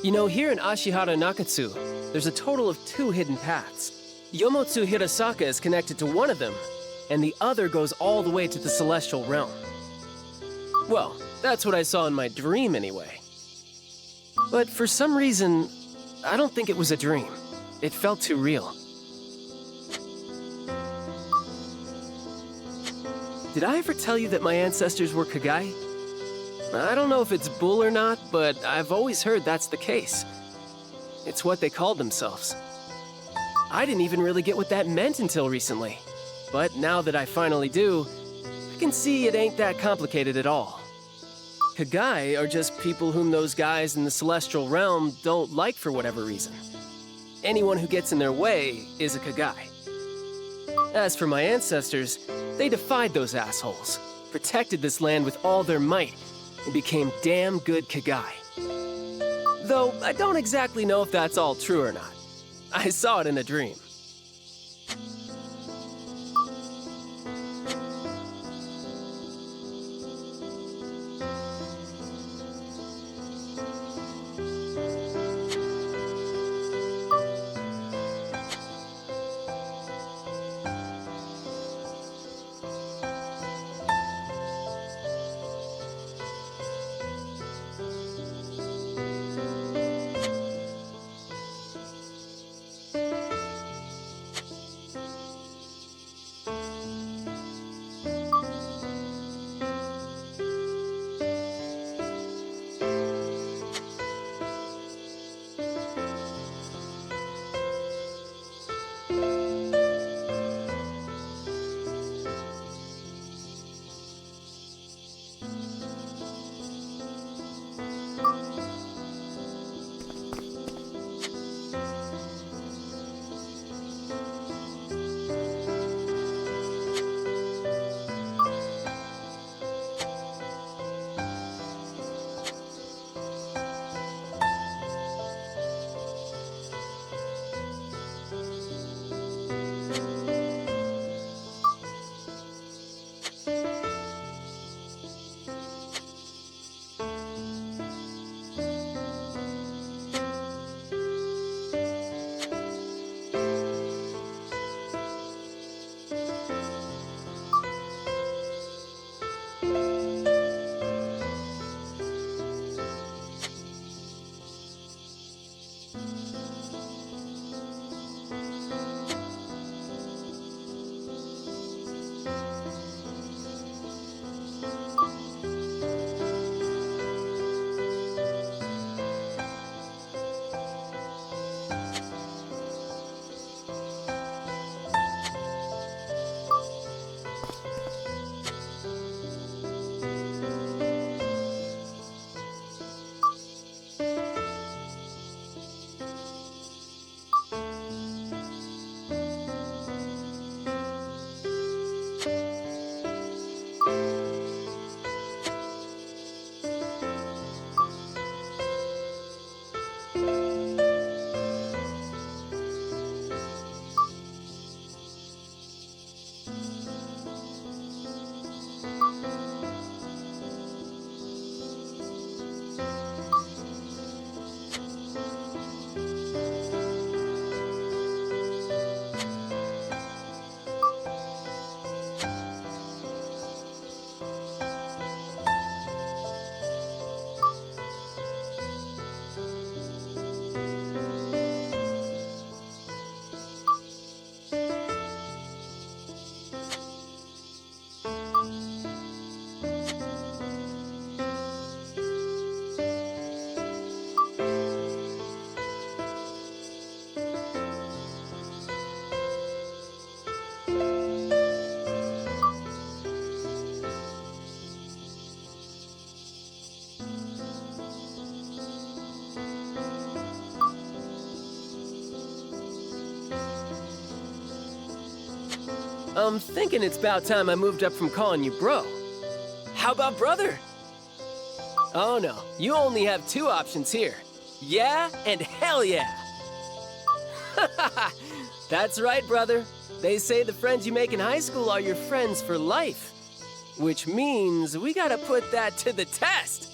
You know, here in Ashihara Nakatsu, there's a total of 2 hidden paths. Yomotsu Hirasaka is connected to one of them, and the other goes all the way to the Celestial Realm. Well, that's what I saw in my dream anyway. But for some reason, I don't think it was a dream. It felt too real. Did I ever tell you that my ancestors were Kagai? I don't know if it's bull or not, but I've always heard that's the case. It's what they called themselves. I didn't even really get what that meant until recently. But now that I finally do, I can see it ain't that complicated at all. Kagai are just people whom those guys in the celestial realm don't like for whatever reason. Anyone who gets in their way is a Kagai. As for my ancestors, they defied those assholes, protected this land with all their might, and became damn good Kagai. Though I don't exactly know if that's all true or not. I saw it in a dream. I'm thinking it's about time I moved up from calling you bro. How about brother? Oh no, you only have two options here. Yeah and hell yeah. That's right, brother. They say the friends you make in high school are your friends for life. Which means we gotta put that to the test.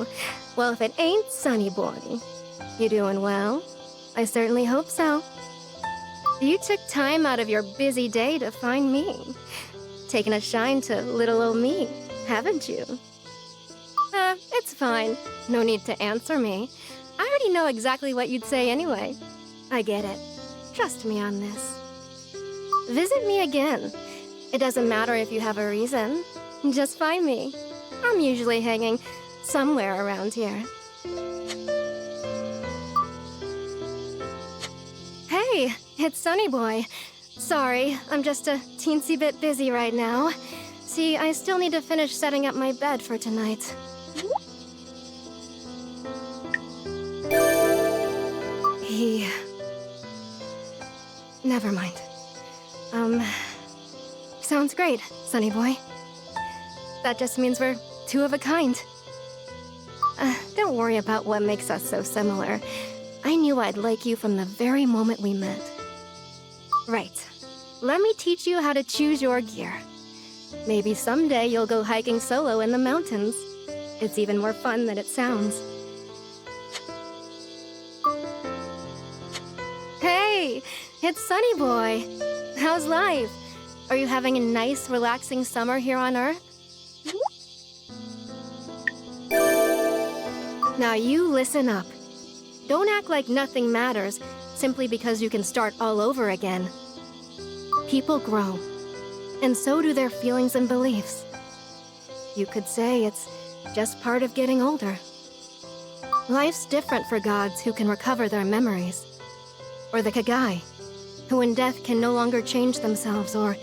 Oh, well, if it ain't Sunny Boy. You doing well? I certainly hope so. You took time out of your busy day to find me. Taking a shine to little old me, haven't you? It's fine. No need to answer me. I already know exactly what you'd say anyway. I get it. Trust me on this. Visit me again. It doesn't matter if you have a reason. Just find me. I'm usually hanging somewhere around here. Hey, it's Sunny Boy. Sorry, I'm just a teensy bit busy right now. See, I still need to finish setting up my bed for tonight. Never mind. Sounds great, Sunny Boy. That just means we're two of a kind. Don't worry about what makes us so similar. I knew I'd like you from the very moment we met. Right. Let me teach you how to choose your gear. Maybe someday you'll go hiking solo in the mountains. It's even more fun than it sounds. Hey, it's Sunny Boy. How's life? Are you having a nice, relaxing summer here on Earth? Now you listen up. Don't act like nothing matters simply because you can start all over again. People grow, and so do their feelings and beliefs. You could say it's just part of getting older. Life's different for gods who can recover their memories, or the Kagai, who in death can no longer change themselves or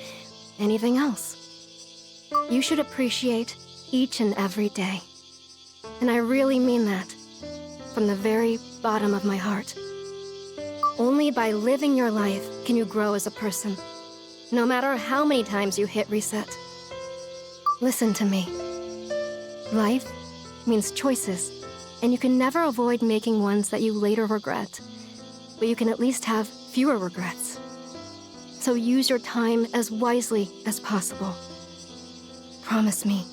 anything else. You should appreciate each and every day. And I really mean that, from the very bottom of my heart. Only by living your life can you grow as a person, no matter how many times you hit reset. Listen to me. Life means choices, and you can never avoid making ones that you later regret. But you can at least have fewer regrets. So use your time as wisely as possible. Promise me.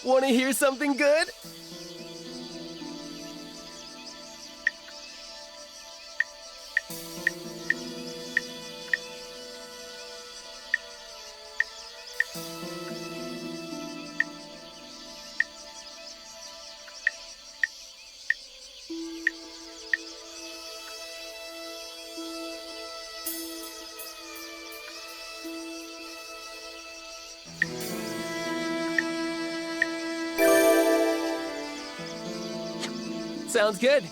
Wanna hear something good? Sounds good.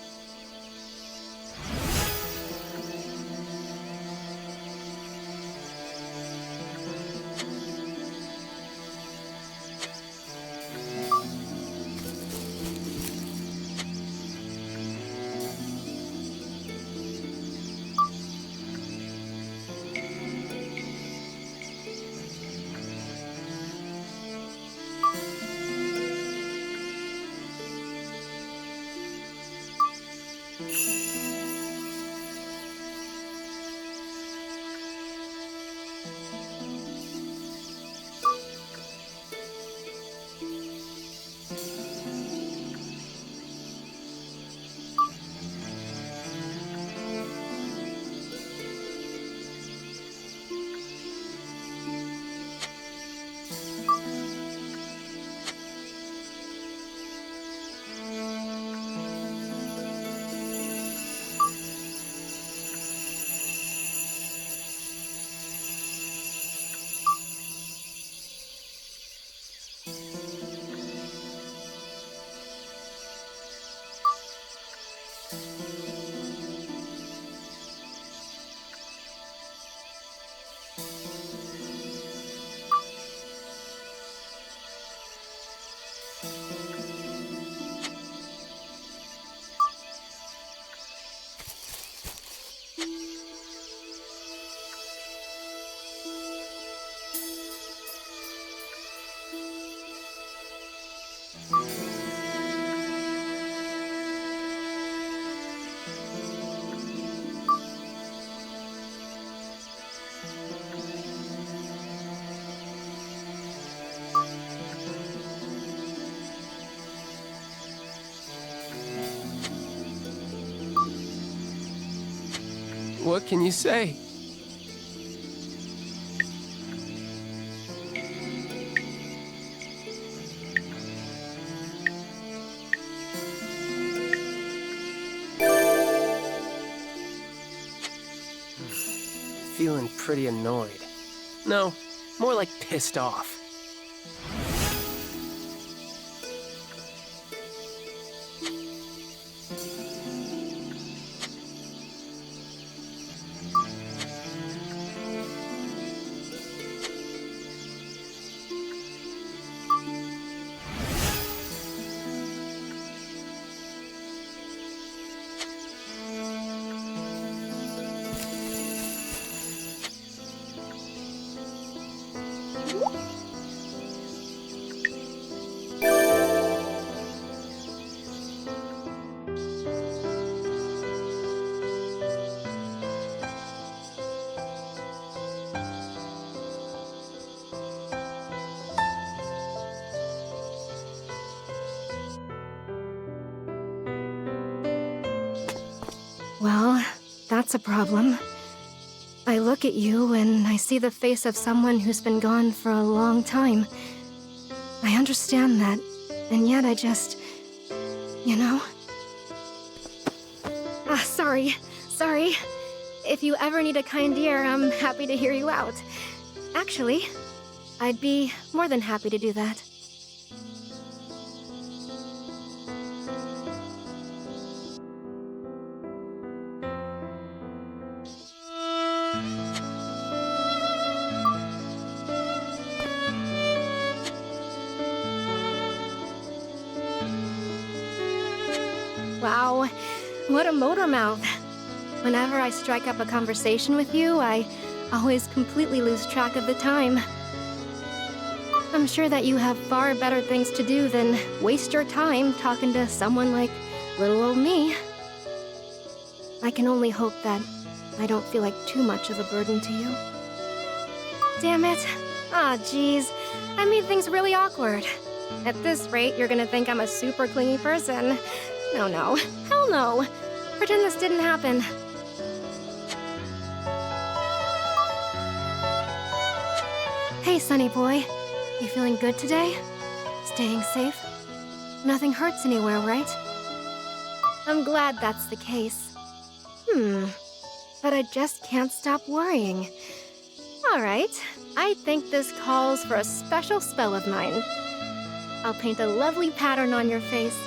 What can you say? Feeling pretty annoyed. No, more like pissed off. Well, that's a problem. I look at you and I see the face of someone who's been gone for a long time. I understand that, and yet I just... you know? Sorry. If you ever need a kind ear, I'm happy to hear you out. Actually, I'd be more than happy to do that. Wow, what a motor mouth. Whenever I strike up a conversation with you, I always completely lose track of the time. I'm sure that you have far better things to do than waste your time talking to someone like little old me. I can only hope that I don't feel like too much of a burden to you. Damn it. Aw, geez. I made things really awkward. At this rate, you're gonna think I'm a super clingy person. No, no. Hell no. Pretend this didn't happen. Hey, Sonny boy. You feeling good today? Staying safe? Nothing hurts anywhere, right? I'm glad that's the case. But I just can't stop worrying. Alright, I think this calls for a special spell of mine. I'll paint a lovely pattern on your face.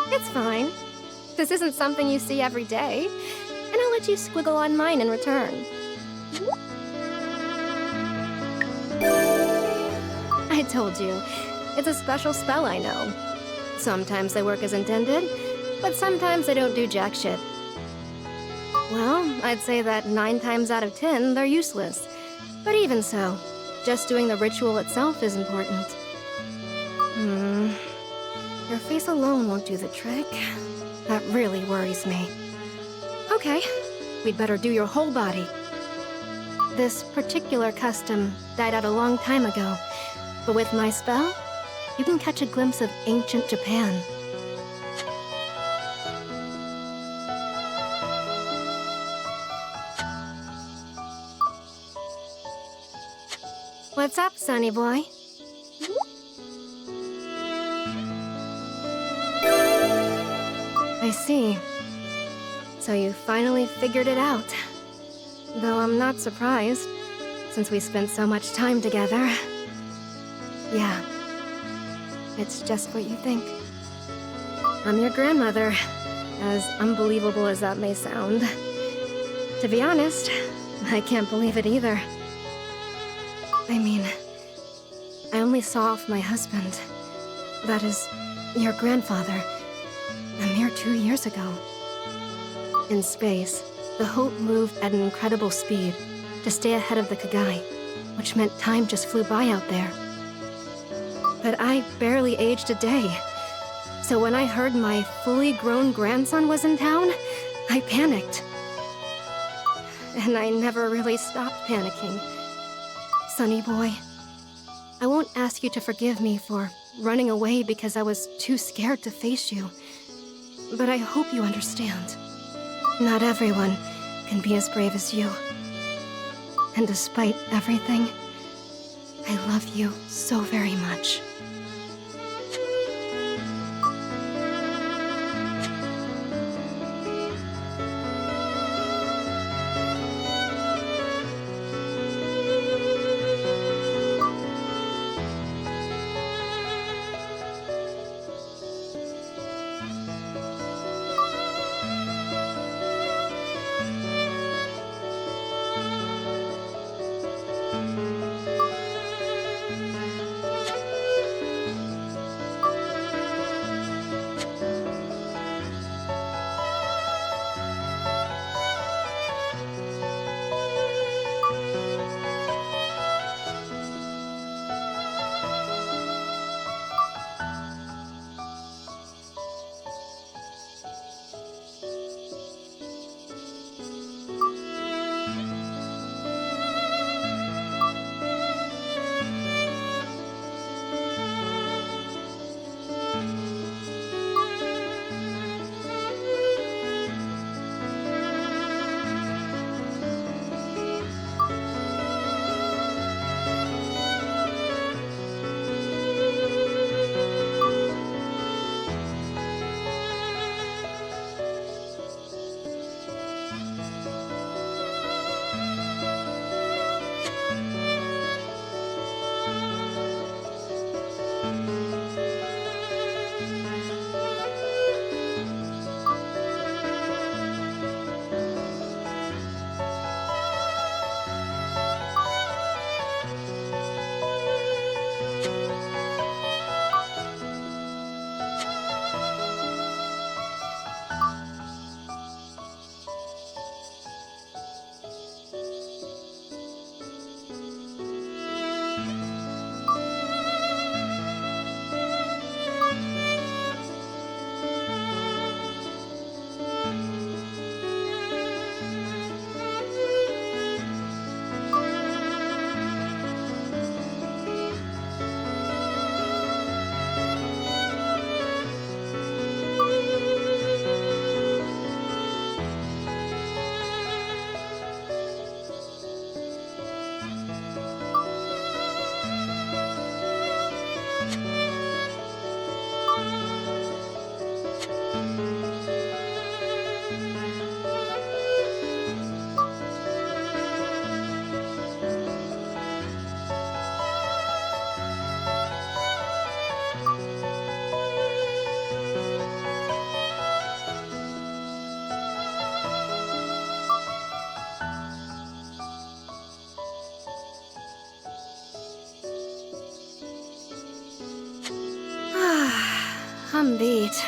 It's fine. This isn't something you see every day, and I'll let you squiggle on mine in return. I told you, it's a special spell, I know. Sometimes they work as intended, but sometimes they don't do jack shit. Well, I'd say that 9 times out of 10, they're useless. But even so, just doing the ritual itself is important. Your face alone won't do the trick. That really worries me. Okay, we'd better do your whole body. This particular custom died out a long time ago, but with my spell, you can catch a glimpse of ancient Japan. What's up, Sonny boy? I see. So you finally figured it out. Though I'm not surprised, since we spent so much time together. Yeah. It's just what you think. I'm your grandmother, as unbelievable as that may sound. To be honest, I can't believe it either. I mean, I only saw off my husband. That is, your grandfather, a mere 2 years ago. In space, the Hope moved at an incredible speed to stay ahead of the Kagai, which meant time just flew by out there. But I barely aged a day. So when I heard my fully grown grandson was in town, I panicked. And I never really stopped panicking. Sonny boy, I won't ask you to forgive me for running away because I was too scared to face you. But I hope you understand. Not everyone can be as brave as you. And despite everything, I love you so very much. I'm beat.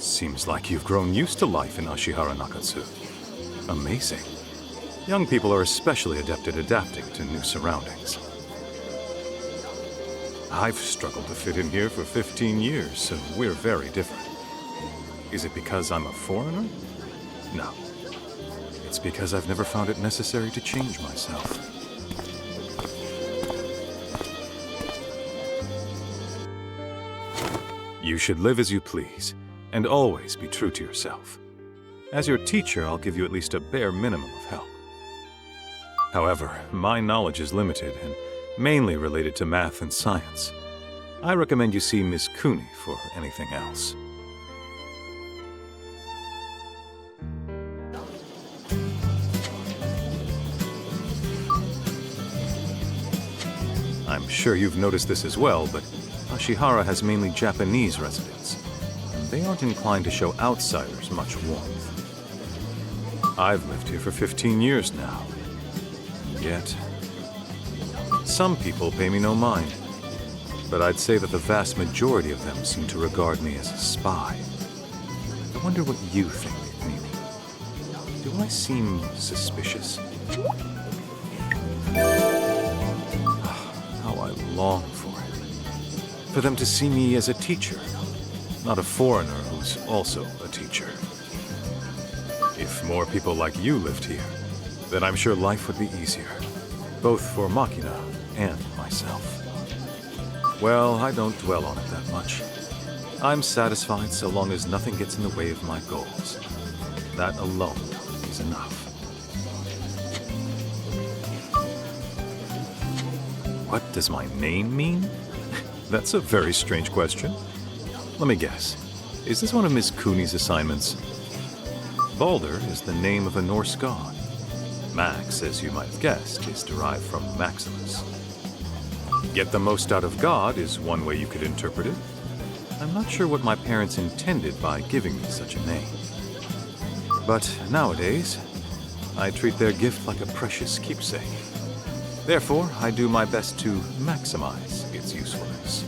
Seems like you've grown used to life in Ashihara Nakatsu. Amazing. Young people are especially adept at adapting to new surroundings. I've struggled to fit in here for 15 years, so we're very different. Is it because I'm a foreigner? No. It's because I've never found it necessary to change myself. You should live as you please, and always be true to yourself. As your teacher, I'll give you at least a bare minimum of help. However, my knowledge is limited and mainly related to math and science. I recommend you see Miss Cooney for anything else. I'm sure you've noticed this as well, but Ashihara has mainly Japanese residents. They aren't inclined to show outsiders much warmth. I've lived here for 15 years now. Yet, some people pay me no mind. But I'd say that the vast majority of them seem to regard me as a spy. I wonder what you think, Mimi. Do I seem suspicious? How I long for it. For them to see me as a teacher, not a foreigner who's also a teacher. If more people like you lived here, then I'm sure life would be easier, both for Makina and myself. Well, I don't dwell on it that much. I'm satisfied so long as nothing gets in the way of my goals. That alone is enough. What does my name mean? That's a very strange question. Let me guess. Is this one of Miss Cooney's assignments? Balder is the name of a Norse god. Max, as you might have guessed, is derived from Maximus. Get the most out of God is one way you could interpret it. I'm not sure what my parents intended by giving me such a name. But nowadays, I treat their gift like a precious keepsake. Therefore, I do my best to maximize its usefulness.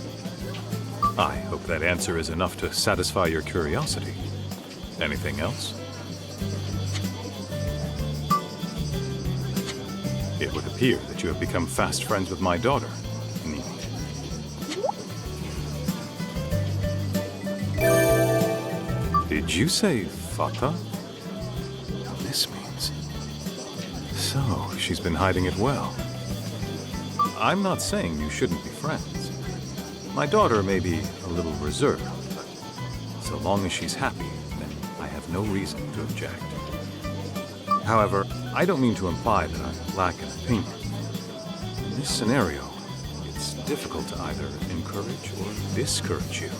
I hope that answer is enough to satisfy your curiosity. Anything else? It would appear that you have become fast friends with my daughter, Nini. Did you say Fata? This means... So, she's been hiding it well. I'm not saying you shouldn't be friends. My daughter may be a little reserved, but so long as she's happy, then I have no reason to object. However, I don't mean to imply that I lack an opinion. In this scenario, it's difficult to either encourage or discourage you.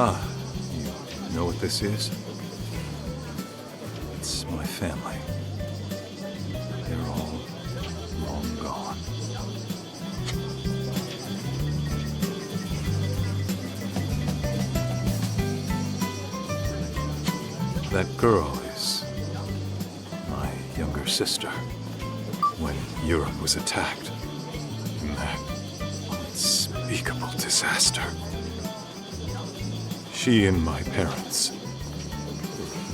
Ah, you know what this is? It's my family. They're all long gone. That girl is my younger sister. When Europe was attacked, in that unspeakable disaster, she and my parents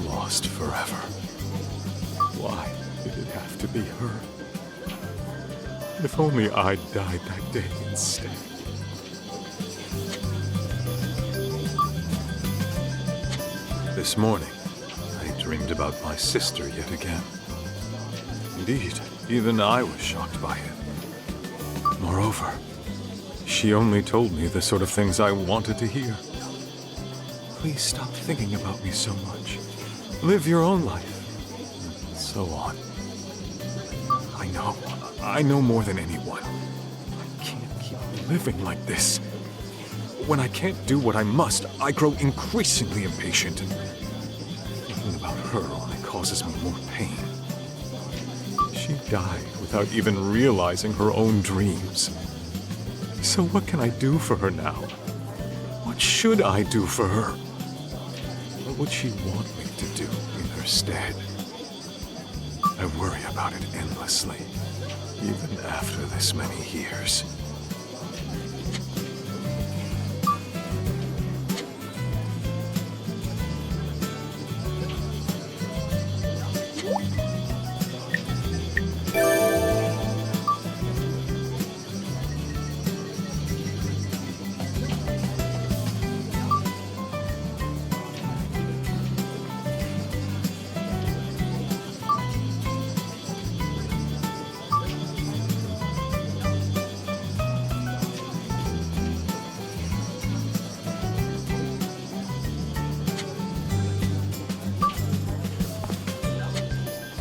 were lost forever. Why did it have to be her? If only I'd died that day instead. This morning, I dreamed about my sister yet again. Indeed, even I was shocked by it. Moreover, she only told me the sort of things I wanted to hear. Please stop thinking about me so much. Live your own life. And so on. I know more than anyone. I can't keep living like this. When I can't do what I must, I grow increasingly impatient. And thinking about her only causes me more pain. She died without even realizing her own dreams. So what can I do for her now? What should I do for her? What would she want me to do in her stead? I worry about it endlessly, even after this many years.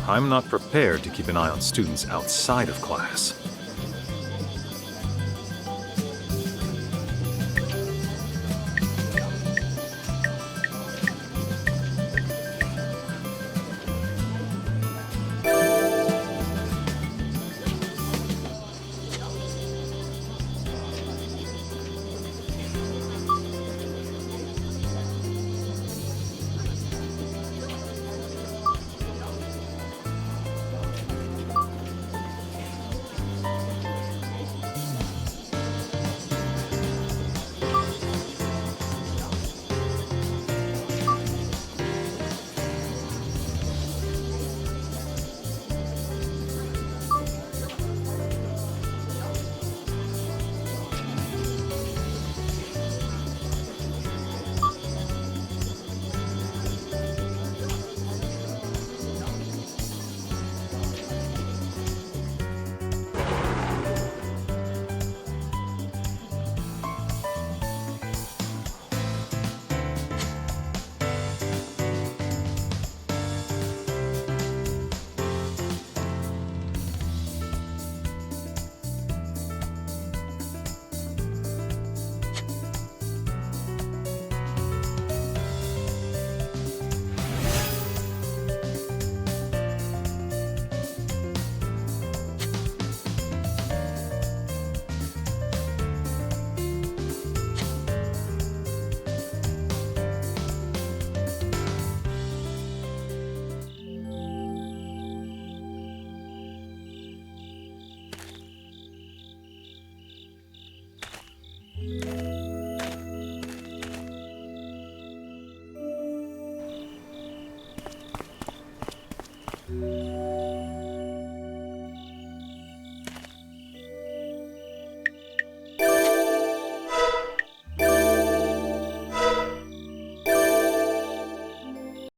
I'm not prepared to keep an eye on students outside of class.